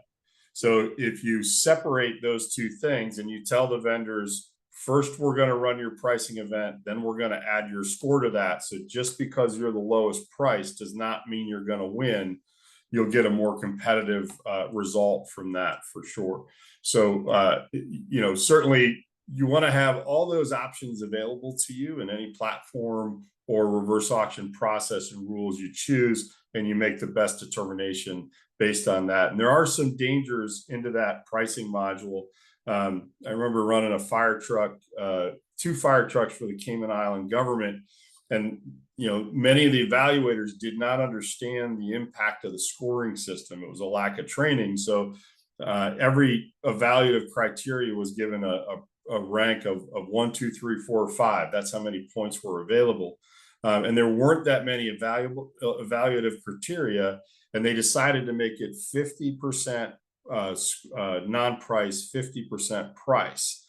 So if you separate those two things and you tell the vendors, first, we're going to run your pricing event, then we're going to add your score to that. So just because you're the lowest price does not mean you're going to win. You'll get a more competitive result from that for sure. So, certainly you want to have all those options available to you in any platform or reverse auction process and rules you choose, and you make the best determination based on that. And there are some dangers into that pricing module. I remember running a fire truck, 2 fire trucks for the Cayman Island government. And, many of the evaluators did not understand the impact of the scoring system. It was a lack of training. So every evaluative criteria was given a rank of 1, 2, 3, 4, 5. That's how many points were available. And there weren't that many evaluative criteria. And they decided to make it 50% non-price, 50% price.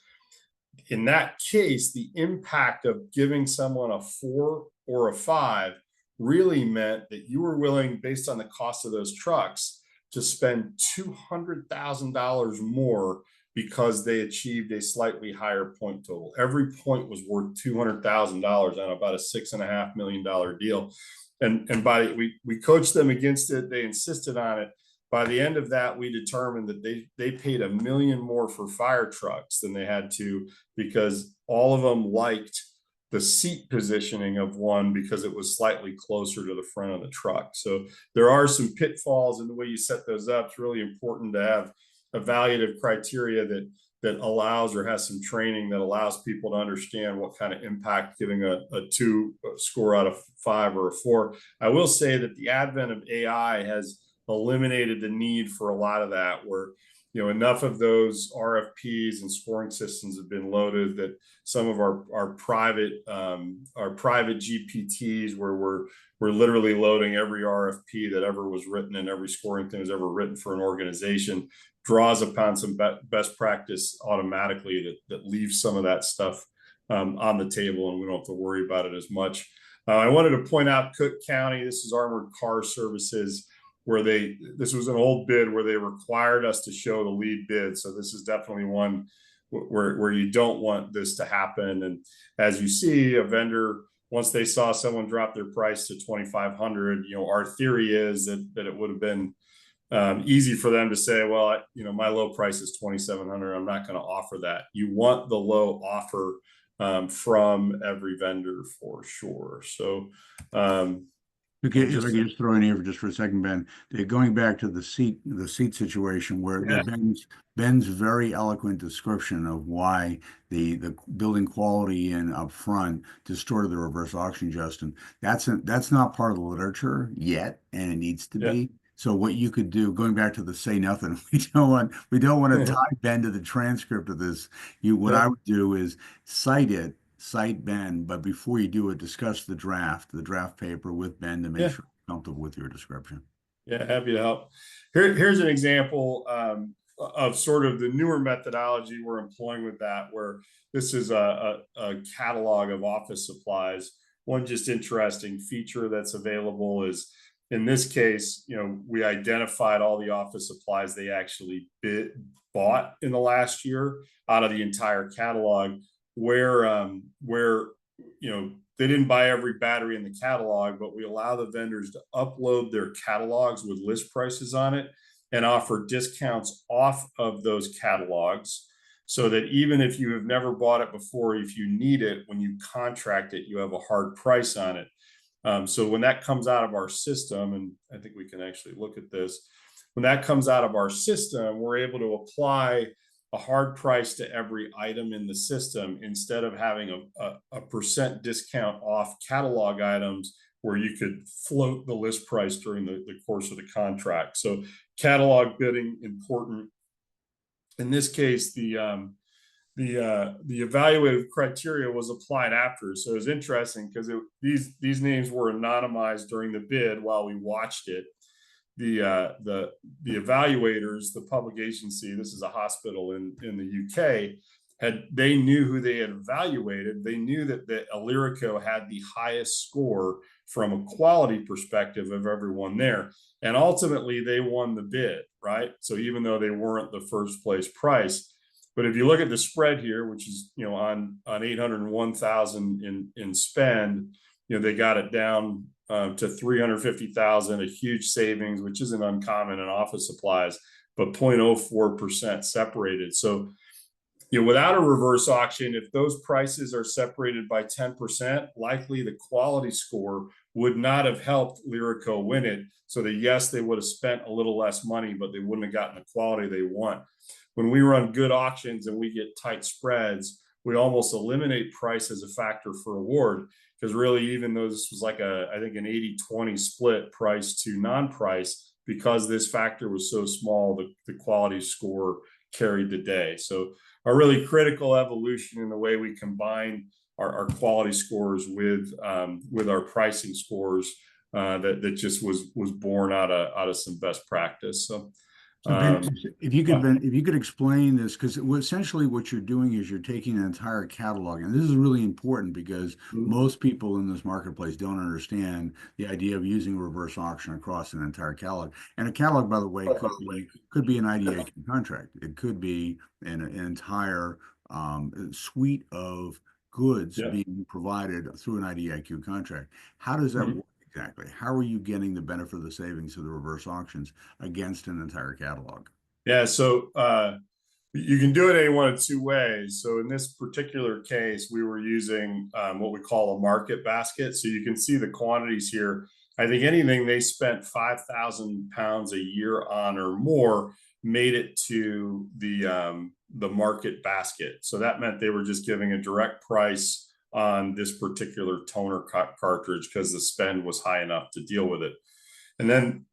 In that case, the impact of giving someone a 4 or a 5 really meant that you were willing, based on the cost of those trucks, to spend $200,000 more because they achieved a slightly higher point total. Every point was worth $200,000 on about a $6.5 million deal. And we coached them against it. They insisted on it. By the end of that, we determined that they paid $1 million more for fire trucks than they had to, because all of them liked the seat positioning of one because it was slightly closer to the front of the truck. So there are some pitfalls in the way you set those up. It's really important to have evaluative criteria that allows, or has some training that allows people to understand what kind of impact giving a 2 score out of 5 or a 4. I will say that the advent of AI has eliminated the need for a lot of that, where enough of those RFPs and scoring systems have been loaded that some of our private GPTs, where we're literally loading every RFP that ever was written and every scoring thing was ever written for an organization, draws upon some best practice automatically that leaves some of that stuff on the table, and we don't have to worry about it as much. I wanted to point out Cook County. This is Armored Car Services, where this was an old bid where they required us to show the lead bid. So this is definitely one where you don't want this to happen. And as you see, a vendor, once they saw someone drop their price to $2,500, our theory is that it would have been easy for them to say, well, my low price is $2,700. I'm not going to offer that. You want the low offer from every vendor for sure. So, Okay, if I can just throw in here for a second, Ben. Going back to the seat situation, where Ben's very eloquent description of why the building quality in up front distorted the reverse auction, Justin. That's not part of the literature yet, and it needs to be. So what you could do, going back to the say nothing, we don't want to tie Ben to the transcript of this. What I would do is cite it, cite Ben, but before you do it, discuss the draft paper with Ben to make Yeah. sure you're comfortable with your description. Yeah, happy to help. Here's an example of sort of the newer methodology we're employing with that, where this is a catalog of office supplies. One just interesting feature that's available is, in this case, we identified all the office supplies they actually bought in the last year out of the entire catalog, where they didn't buy every battery in the catalog, but we allow the vendors to upload their catalogs with list prices on it and offer discounts off of those catalogs, so that even if you have never bought it before, if you need it, when you contract it, you have a hard price on it. So when that comes out of our system, and I think we can actually look at this, when that comes out of our system, we're able to apply a hard price to every item in the system, instead of having a percent discount off catalog items where you could float the list price during the course of the contract. So catalog bidding, important. In this case, the evaluative criteria was applied after. So it was interesting because these names were anonymized during the bid while we watched it. The evaluators, the public agency, this is a hospital in the UK, they knew who they had evaluated. They knew that Illyrico had the highest score from a quality perspective of everyone there. And ultimately they won the bid, right? So even though they weren't the first place price, but if you look at the spread here, which is, on 801,000 in spend, they got it down to 350,000, a huge savings, which isn't uncommon in office supplies, but 0.04% separated. So, without a reverse auction, if those prices are separated by 10%, likely the quality score would not have helped Lyrico win it. So that, yes, they would have spent a little less money, but they wouldn't have gotten the quality they want. When we run good auctions and we get tight spreads, we almost eliminate price as a factor for award. Because really, even though this was like I think an 80-20 split price to non-price, because this factor was so small, the quality score carried the day. So a really critical evolution in the way we combine our quality scores with our pricing scores that just was born out of some best practice. So Ben, if you could explain this, because essentially what you're doing is you're taking an entire catalog, and this is really important because most people in this marketplace don't understand the idea of using reverse auction across an entire catalog. And a catalog, by the way, could be an IDIQ contract. It could be an entire suite of goods being provided through an IDIQ contract. How does that work? Exactly. How are you getting the benefit of the savings of the reverse auctions against an entire catalog? Yeah, so you can do it any one of two ways. So in this particular case, we were using what we call a market basket. So you can see the quantities here. I think anything they spent 5,000 pounds a year on or more made it to the market basket. So that meant they were just giving a direct price on this particular toner cartridge because the spend was high enough to deal with it. And then,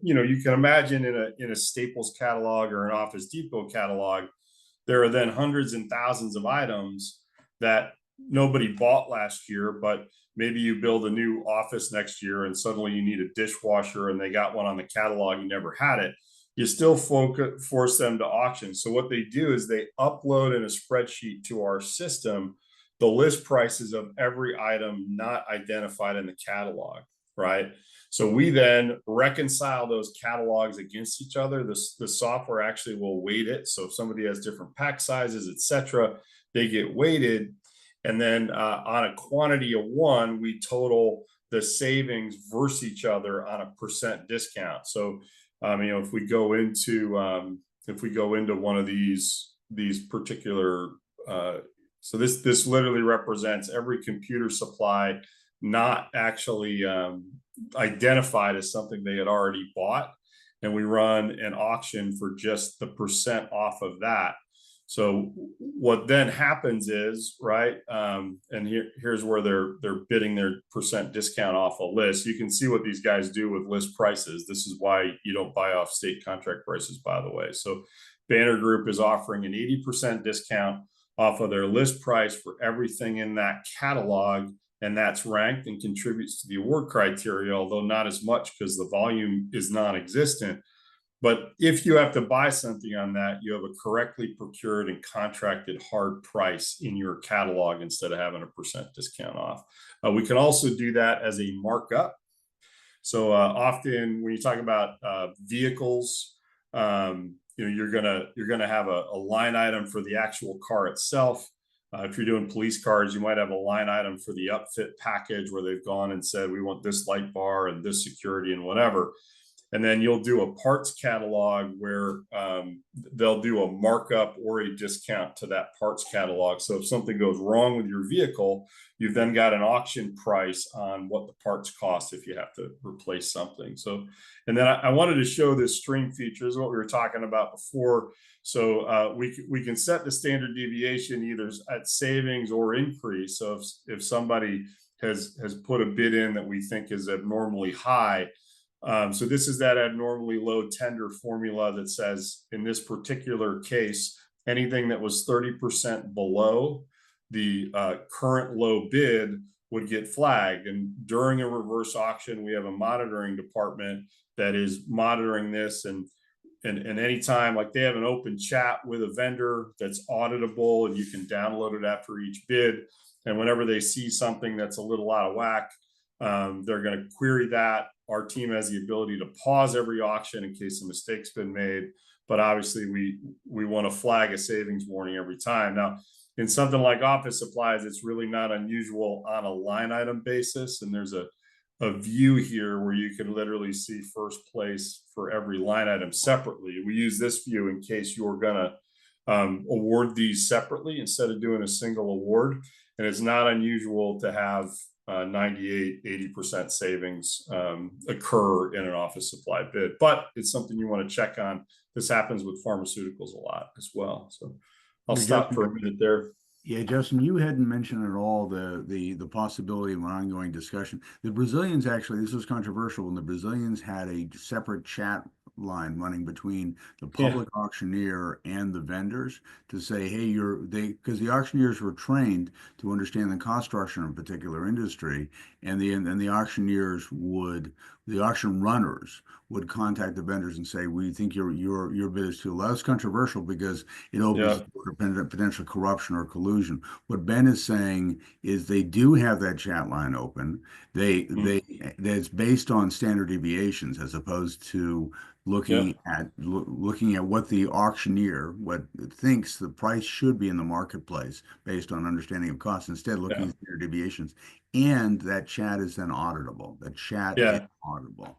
you can imagine in a Staples catalog or an Office Depot catalog, there are then hundreds and thousands of items that nobody bought last year, but maybe you build a new office next year and suddenly you need a dishwasher and they got one on the catalog, you never had it. You still force them to auction. So what they do is they upload in a spreadsheet to our system the list prices of every item not identified in the catalog, right? So we then reconcile those catalogs against each other. The software actually will weight it. So if somebody has different pack sizes, etc., they get weighted. And then on a quantity of one, we total the savings versus each other on a percent discount. So, if we go into one of these particular so this literally represents every computer supply not actually identified as something they had already bought. And we run an auction for just the percent off of that. So what then happens is, right, and here's where they're bidding their percent discount off a list. You can see what these guys do with list prices. This is why you don't buy off state contract prices, by the way. So Banner Group is offering an 80% discount off of their list price for everything in that catalog, and that's ranked and contributes to the award criteria, although not as much because the volume is non-existent. But if you have to buy something on that, you have a correctly procured and contracted hard price in your catalog instead of having a % discount off. We can also do that as a markup. So often when you talk about vehicles, you're gonna have a line item for the actual car itself. If you're doing police cars, you might have a line item for the upfit package where they've gone and said, we want this light bar and this security and whatever. And then you'll do a parts catalog where they'll do a markup or a discount to that parts catalog. So if something goes wrong with your vehicle, you've then got an auction price on what the parts cost if you have to replace something. So, and then I wanted to show this stream feature. This is what we were talking about before. So we can set the standard deviation either at savings or increase. So if somebody has put a bid in that we think is abnormally high, so this is that abnormally low tender formula that says, in this particular case, anything that was 30% below the current low bid would get flagged. And during a reverse auction, we have a monitoring department that is monitoring this. And anytime, like they have an open chat with a vendor that's auditable and you can download it after each bid. And whenever they see something that's a little out of whack, they're going to query that. Our team has the ability to pause every auction in case a mistake's been made, but obviously we want to flag a savings warning every time. Now, in something like office supplies, it's really not unusual on a line item basis, and there's a view here where you can literally see first place for every line item separately. We use this view in case you're going to award these separately instead of doing a single award, and it's not unusual to have 98-80% savings occur in an office supply bid, but it's something you want to check on. This happens with pharmaceuticals a lot as well. So I'll stop for a minute there. Yeah, Justin, you hadn't mentioned at all the possibility of an ongoing discussion. The Brazilians actually, this was controversial when the Brazilians had a separate chat line running between the public auctioneer and the vendors to say, hey, because the auctioneers were trained to understand the cost structure of a particular industry, and the auction runners would contact the vendors and say, we think your bid is too low. That's controversial because it opens potential corruption or collusion. What Ben is saying is they do have that chat line open. That's based on standard deviations as opposed to looking at what the auctioneer thinks the price should be in the marketplace based on understanding of cost. Instead, looking at standard deviations, and that chat is then auditable. That chat is auditable.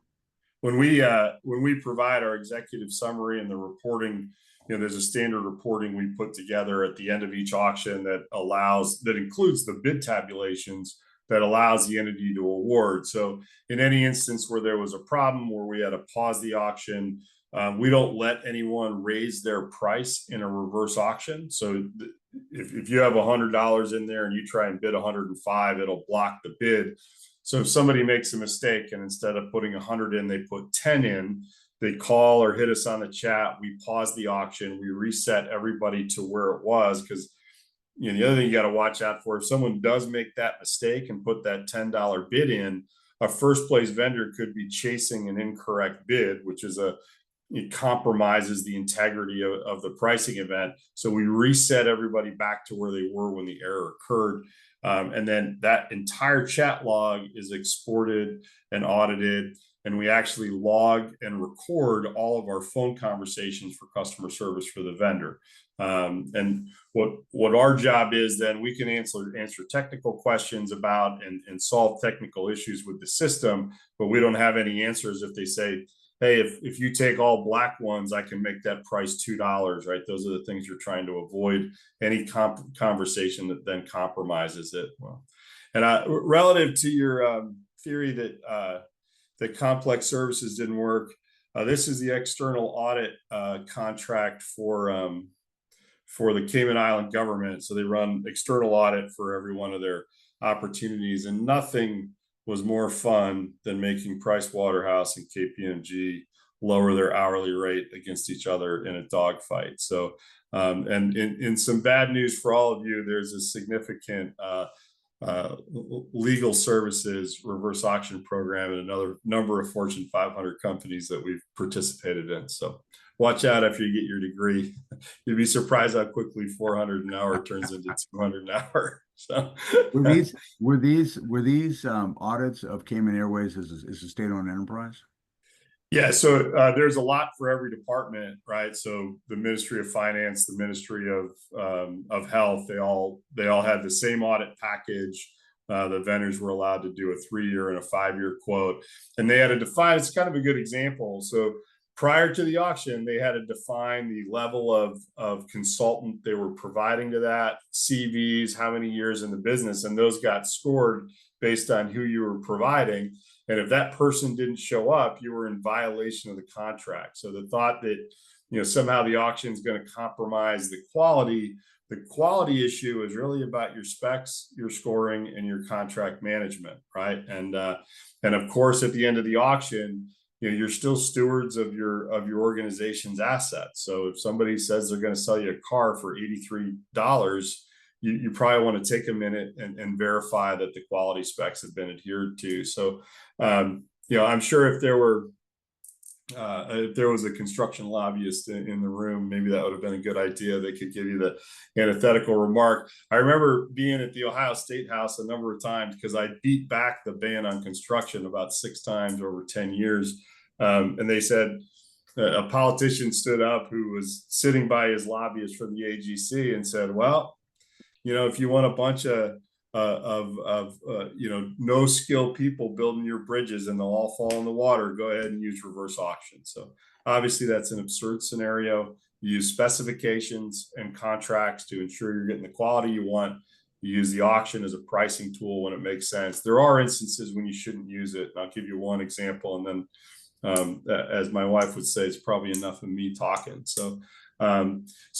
When we provide our executive summary and the reporting, there's a standard reporting we put together at the end of each auction that includes the bid tabulations that allows the entity to award. So in any instance where there was a problem where we had to pause the auction, we don't let anyone raise their price in a reverse auction. So if you have $100 in there and you try and bid 105, it'll block the bid. So if somebody makes a mistake and instead of putting 100 in, they put 10 in, they call or hit us on the chat, we pause the auction, we reset everybody to where it was. Because the other thing you got to watch out for, if someone does make that mistake and put that $10 bid in, a first place vendor could be chasing an incorrect bid, which is it compromises the integrity of the pricing event. So we reset everybody back to where they were when the error occurred. And then that entire chat log is exported and audited, and we actually log and record all of our phone conversations for customer service for the vendor. And what our job is, then we can answer technical questions about and solve technical issues with the system, but we don't have any answers if they say, hey, if you take all black ones, I can make that price $2, right? Those are the things you're trying to avoid, any conversation that then compromises it. Well, and relative to your theory that complex services didn't work, this is the external audit contract for the Cayman Island government. So they run external audit for every one of their opportunities, and nothing was more fun than making Price Waterhouse and KPMG lower their hourly rate against each other in a dogfight. So, and in some bad news for all of you, there's a significant legal services reverse auction program and another number of Fortune 500 companies that we've participated in. So watch out after you get your degree. You'd be surprised how quickly 400 an hour turns into 200 an hour. So were these audits of Cayman Airways as a state-owned enterprise? Yeah, so there's a lot for every department, right? So the Ministry of Finance, the Ministry of Health, they all had the same audit package. The vendors were allowed to do a 3-year and a 5-year quote, and they had to define. It's kind of a good example. So prior to the auction, they had to define the level of consultant they were providing to that, CVs, how many years in the business, and those got scored based on who you were providing. And if that person didn't show up, you were in violation of the contract. So the thought that, you know, somehow the auction is going to compromise the quality issue is really about your specs, your scoring, and your contract management, right? And of course, at the end of the auction, you know, you're still stewards of your organization's assets. So if somebody says they're going to sell you a car for $83, you probably want to take a minute and verify that the quality specs have been adhered to. So, you know, I'm sure if there was a construction lobbyist in the room, maybe that would have been a good idea. They could give you the antithetical remark. I remember being at the Ohio State House a number of times because I beat back the ban on construction about 6 times over 10 years. And they said, a politician stood up who was sitting by his lobbyist from the AGC and said, well, you know, if you want a bunch of you know, no skill people building your bridges and they'll all fall in the water, go ahead and use reverse auction. So obviously that's an absurd scenario. You use specifications and contracts to ensure you're getting the quality you want. You use the auction as a pricing tool when it makes sense. There are instances when you shouldn't use it. And I'll give you one example, and then as my wife would say, it's probably enough of me talking. So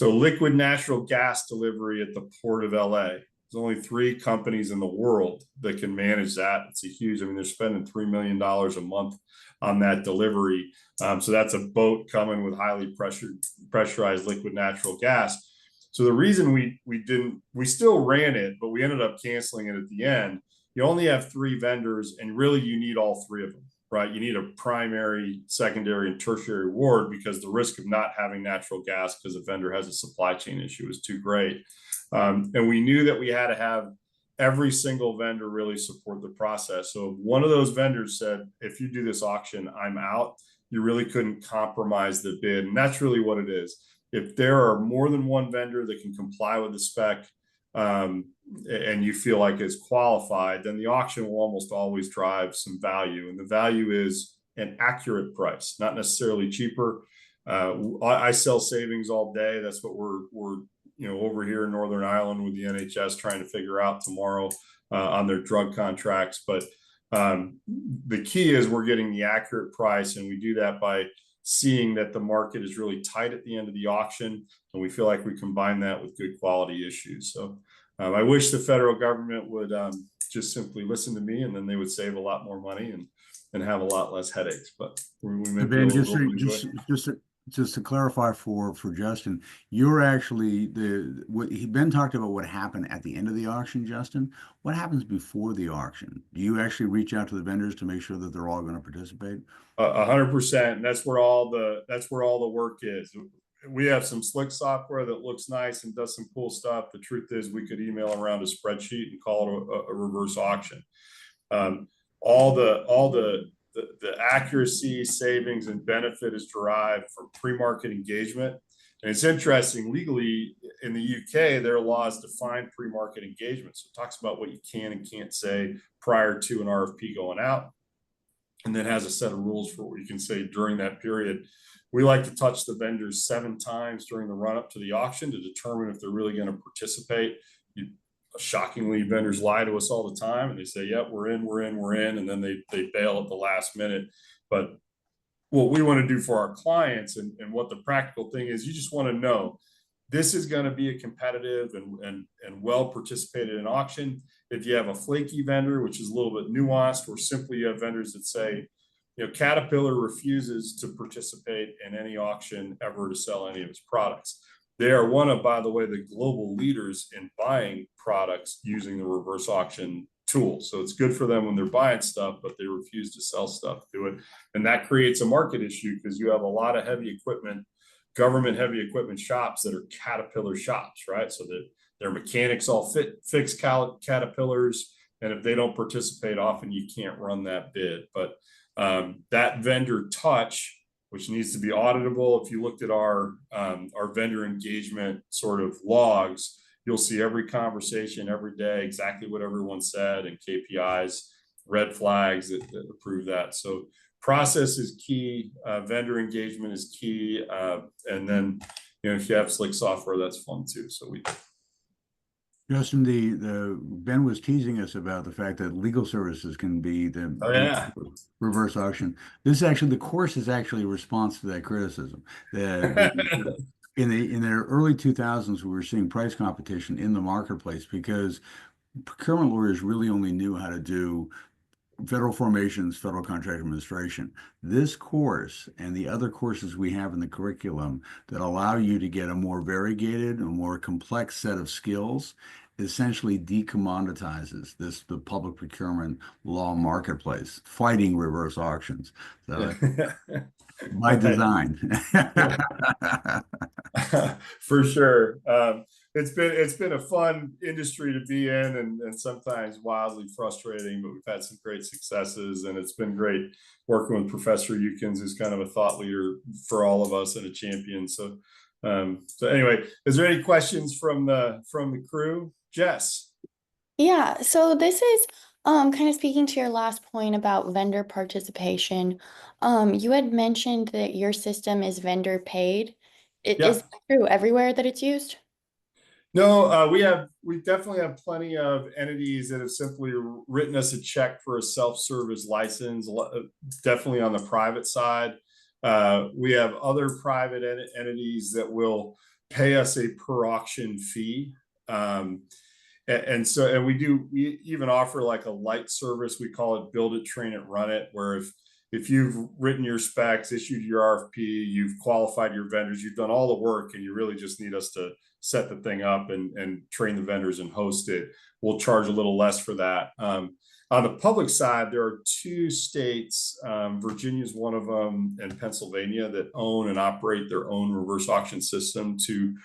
liquid natural gas delivery at the Port of LA. There's only 3 companies in the world that can manage that. It's a huge, I mean, they're spending $3 million a month on that delivery. So that's a boat coming with highly pressurized liquid natural gas. So the reason we still ran it, but we ended up canceling it at the end. You only have 3 vendors, and really you need all 3 of them. Right, you need a primary, secondary, and tertiary award because the risk of not having natural gas because a vendor has a supply chain issue is too great. And we knew that we had to have every single vendor really support the process. So if one of those vendors said, if you do this auction, I'm out, you really couldn't compromise the bid. And that's really what it is. If there are more than one vendor that can comply with the spec, and you feel like it's qualified, then the auction will almost always drive some value. And the value is an accurate price, not necessarily cheaper. I sell savings all day. That's what we're you know, over here in Northern Ireland with the NHS trying to figure out tomorrow on their drug contracts. But the key is we're getting the accurate price, and we do that by seeing that the market is really tight at the end of the auction, and we feel like we combine that with good quality issues. So I wish the federal government would just simply listen to me, and then they would save a lot more money and have a lot less headaches. But we may be able to just to clarify for Justin, you're actually Ben talked about what happened at the end of the auction. Justin, what happens before the auction? Do you actually reach out to the vendors to make sure that they're all going to participate? 100%. That's where all the work is. We have some slick software that looks nice and does some cool stuff. The truth is, we could email around a spreadsheet and call it a reverse auction. All the accuracy, savings, and benefit is derived from pre-market engagement. And it's interesting, legally in the UK, their laws define pre-market engagement. So it talks about what you can and can't say prior to an RFP going out, and then has a set of rules for what you can say during that period. We like to touch the vendors 7 times during the run-up to the auction to determine if they're really going to participate. Shockingly, vendors lie to us all the time, and they say, yep, we're in, and then they bail at the last minute. But what we want to do for our clients, and what the practical thing is, you just want to know this is going to be a competitive and well participated in auction. If you have a flaky vendor, which is a little bit nuanced, or simply you have vendors that say, Caterpillar refuses to participate in any auction ever to sell any of its products. They are one of, by the way, the global leaders in buying products using the reverse auction tool. So it's good for them when they're buying stuff, but they refuse to sell stuff to it. And that creates a market issue because you have a lot of heavy equipment, government heavy equipment shops that are Caterpillar shops, right? So that their mechanics all fix Caterpillars. And if they don't participate, often you can't run that bid. But that vendor touch, which needs to be auditable. If you looked at our vendor engagement sort of logs, you'll see every conversation every day, exactly what everyone said, and KPIs, red flags that prove that. So process is key, vendor engagement is key, and then if you have slick software, that's fun too. So we. Justin, the Ben was teasing us about the fact that legal services can be the reverse auction. This actually, the course is actually a response to that criticism. That in the early 2000s, we were seeing price competition in the marketplace because procurement lawyers really only knew how to do federal formations, federal contract administration. This course and the other courses we have in the curriculum that allow you to get a more variegated, a more complex set of skills essentially decommoditizes the public procurement law marketplace, fighting reverse auctions. So by design. For sure. It's been a fun industry to be in, and sometimes wildly frustrating, but we've had some great successes, and it's been great working with Professor Eukins, who's kind of a thought leader for all of us and a champion. So anyway, is there any questions from the crew? Jess? Yeah, so this is kind of speaking to your last point about vendor participation. You had mentioned that your system is vendor paid. Is that true everywhere that it's used? No, we definitely have plenty of entities that have simply written us a check for a self-service license, definitely on the private side. We have other private entities that will pay us a per auction fee. And we even offer like a light service. We call it build it, train it, run it, where if you've written your specs, issued your RFP, you've qualified your vendors, you've done all the work, and you really just need us to set the thing up and train the vendors and host it, we'll charge a little less for that. On the public side, there are 2 states, Virginia's one of them, and Pennsylvania, that own and operate their own reverse auction system to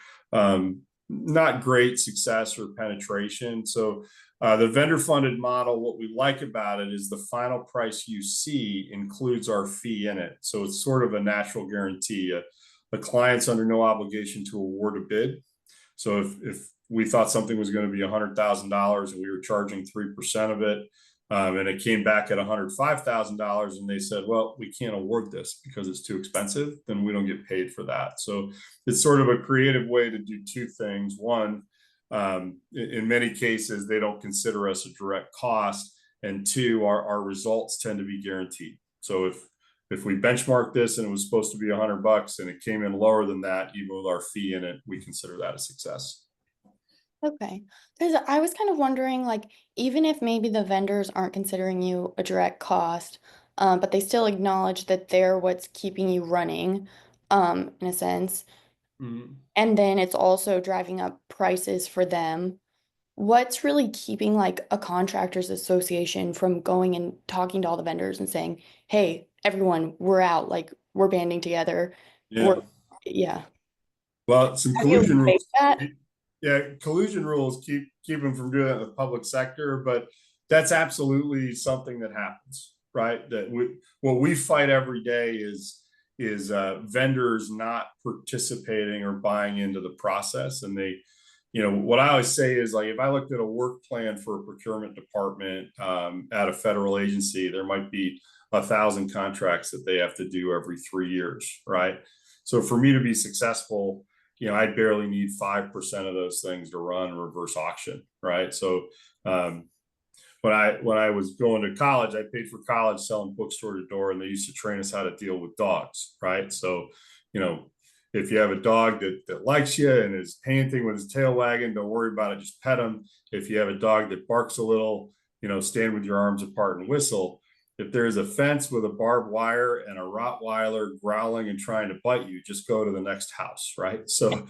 not great success or penetration. So the vendor funded model, what we like about it is the final price you see includes our fee in it. So it's sort of a natural guarantee. The client's under no obligation to award a bid. So if we thought something was going to be $100,000 and we were charging 3% of it, and it came back at $105,000 and they said, well, we can't award this because it's too expensive, then we don't get paid for that. So it's sort of a creative way to do 2 things. One, in many cases, they don't consider us a direct cost. And 2, our results tend to be guaranteed. So if we benchmark this and it was supposed to be $100 and it came in lower than that, even with our fee in it, we consider that a success. Okay, because I was kind of wondering, like, even if maybe the vendors aren't considering you a direct cost, but they still acknowledge that they're what's keeping you running, in a sense, and then it's also driving up prices for them. What's really keeping like a contractors association from going and talking to all the vendors and saying, hey, everyone, we're out, like we're banding together. Yeah. Well, some Have you collusion rules. faced that? Yeah, collusion rules keep them from doing that in the public sector, but that's absolutely something that happens, right? What we fight every day is vendors not participating or buying into the process. And they, what I always say is, like, if I looked at a work plan for a procurement department at a federal agency, there might be 1,000 contracts that they have to do every 3 years, right? So for me to be successful, I barely need 5% of those things to run reverse auction, right? So when I was going to college, I paid for college selling bookstore to door, and they used to train us how to deal with dogs, right? So, if you have a dog that likes you and is panting with his tail wagging, don't worry about it, just pet him. If you have a dog that barks a little, stand with your arms apart and whistle. if there's a fence with a barbed wire and a Rottweiler growling and trying to bite you, just go to the next house, right? So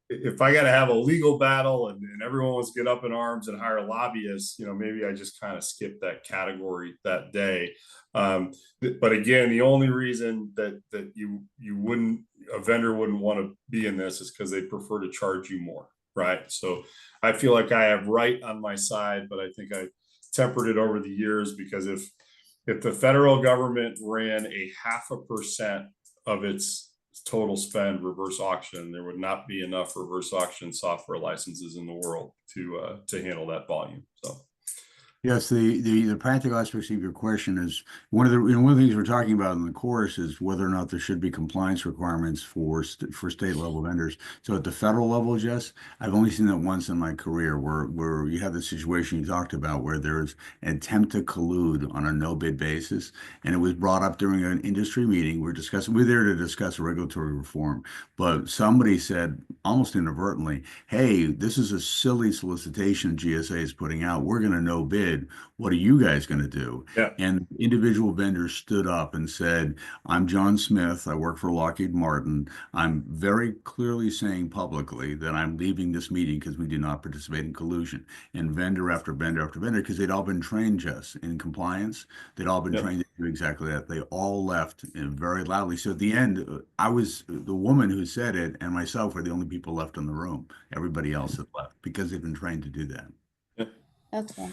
if I got to have a legal battle and everyone wants to get up in arms and hire lobbyists, maybe I just kind of skip that category that day. But again, the only reason that a vendor wouldn't want to be in this is because they prefer to charge you more, right? So I feel like I have right on my side, but I think I tempered it over the years, because if the federal government ran a 0.5% of its total spend reverse auction, there would not be enough reverse auction software licenses in the world to handle that volume. So Yes, the practical aspects of your question is one of the things we're talking about in the course is whether or not there should be compliance requirements for state level vendors. So at the federal level, Jess, I've only seen that once in my career where you have the situation you talked about where there's an attempt to collude on a no bid basis, and it was brought up during an industry meeting. We're there to discuss regulatory reform, but somebody said almost inadvertently, "Hey, this is a silly solicitation GSA is putting out. We're going to no bid. What are you guys going to do?" yeah. And individual vendors stood up and said, "I'm John Smith. I work for Lockheed Martin. I'm very clearly saying publicly that I'm leaving this meeting because we do not participate in collusion." And vendor after vendor after vendor, because they'd all been trained, Jess, in compliance. They'd all been trained to do exactly that. They all left very loudly. So at the end, the woman who said it and myself were the only people left in the room. Everybody else had left because they've been trained to do that. Okay.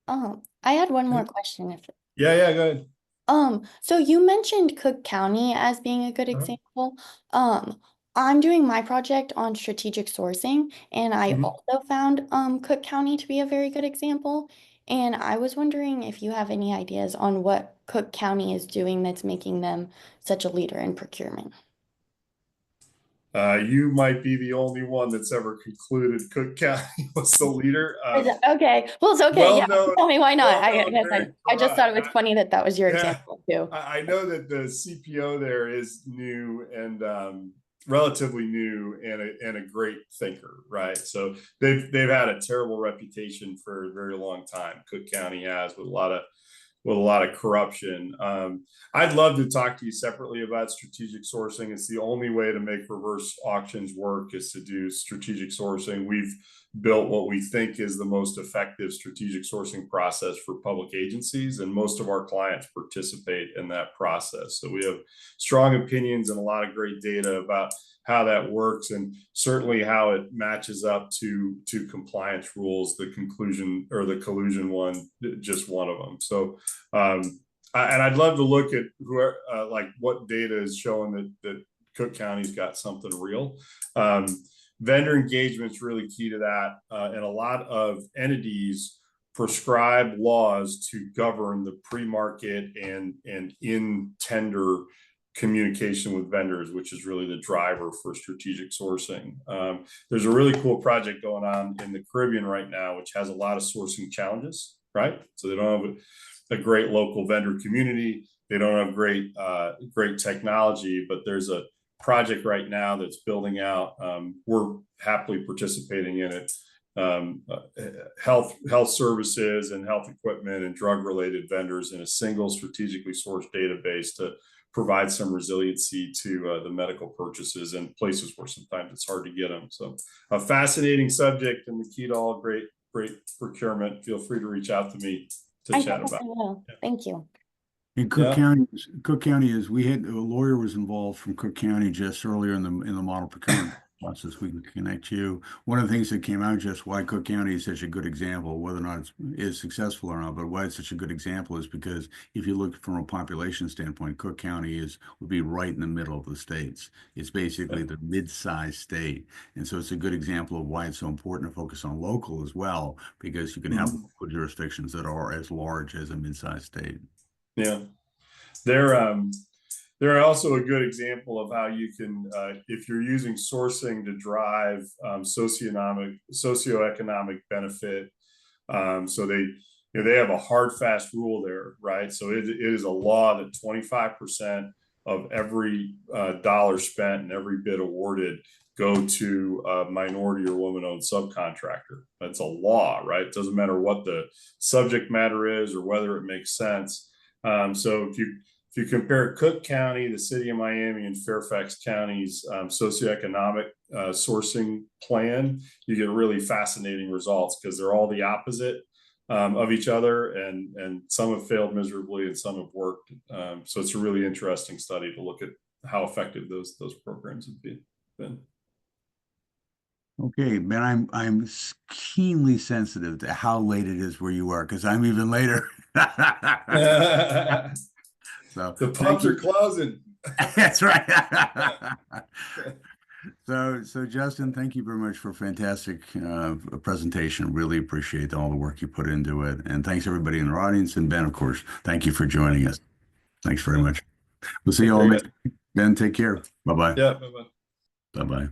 I had one more question. Yeah, go ahead. So you mentioned Cook County as being a good example. I'm doing my project on strategic sourcing, and I also found Cook County to be a very good example. And I was wondering if you have any ideas on what Cook County is doing that's making them such a leader in procurement. You might be the only one that's ever concluded Cook County was the leader. Okay, well, it's okay. Well Yeah, known- tell me why not. well known, I just thought it was correct. funny that was your Yeah. example too. I know that the CPO there is new and relatively new and a great thinker, right? So they've had a terrible reputation for a very long time. Cook County has with a lot of corruption. I'd love to talk to you separately about strategic sourcing. It's the only way to make reverse auctions work is to do strategic sourcing. We've built what we think is the most effective strategic sourcing process for public agencies, and most of our clients participate in that process. So we have strong opinions and a lot of great data about how that works, and certainly how it matches up to compliance rules. The conclusion or the collusion one, just one of them. So and I'd love to look at like what data is showing that Cook County's got something real. Vendor engagement is really key to that, and a lot of entities prescribe laws to govern the pre-market and in tender communication with vendors, which is really the driver for strategic sourcing. There's a really cool project going on in the Caribbean right now, which has a lot of sourcing challenges, right? So they don't have a great local vendor community. They don't have great technology, but there's a project right now that's building out. We're happily participating in it. Health services and health equipment and drug related vendors in a single strategically sourced database to provide some resiliency to the medical purchases in places where sometimes it's hard to get them. So a fascinating subject, and the key to all great procurement. Feel free to reach out to me to chat about it. Will. Yeah. Thank you. In Cook County is we had a lawyer was involved from Cook County just earlier in the model procurement process. We can connect you. One of the things that came out just why Cook County is such a good example, whether or not it is successful or not, but why it's such a good example is because if you look from a population standpoint, Cook County would be right in the middle of the states. It's basically the mid-sized state, and so it's a good example of why it's so important to focus on local as well, because you can have local jurisdictions that are as large as a mid-sized state. Yeah, they're also a good example of how you can, if you're using sourcing to drive socioeconomic benefit. So they have a hard, fast rule there, right? So it is a law that 25% of every dollar spent and every bid awarded go to a minority or woman-owned subcontractor. That's a law, right? It doesn't matter what the subject matter is or whether it makes sense. So if you compare Cook County, the city of Miami, and Fairfax County's socioeconomic sourcing plan, you get really fascinating results because they're all the opposite of each other, and some have failed miserably and some have worked. So it's a really interesting study to look at how effective those programs have been. Okay, Ben, I'm keenly sensitive to how late it is where you are because I'm even later. So The pubs are closing. That's right. So Justin, thank you very much for a fantastic presentation. Really appreciate all the work you put into it. And thanks everybody in our audience. And Ben, of course, thank you for joining us. Thanks very much. We'll see you all next week. Ben, take care. Bye-bye. Yeah, bye-bye. Bye-bye.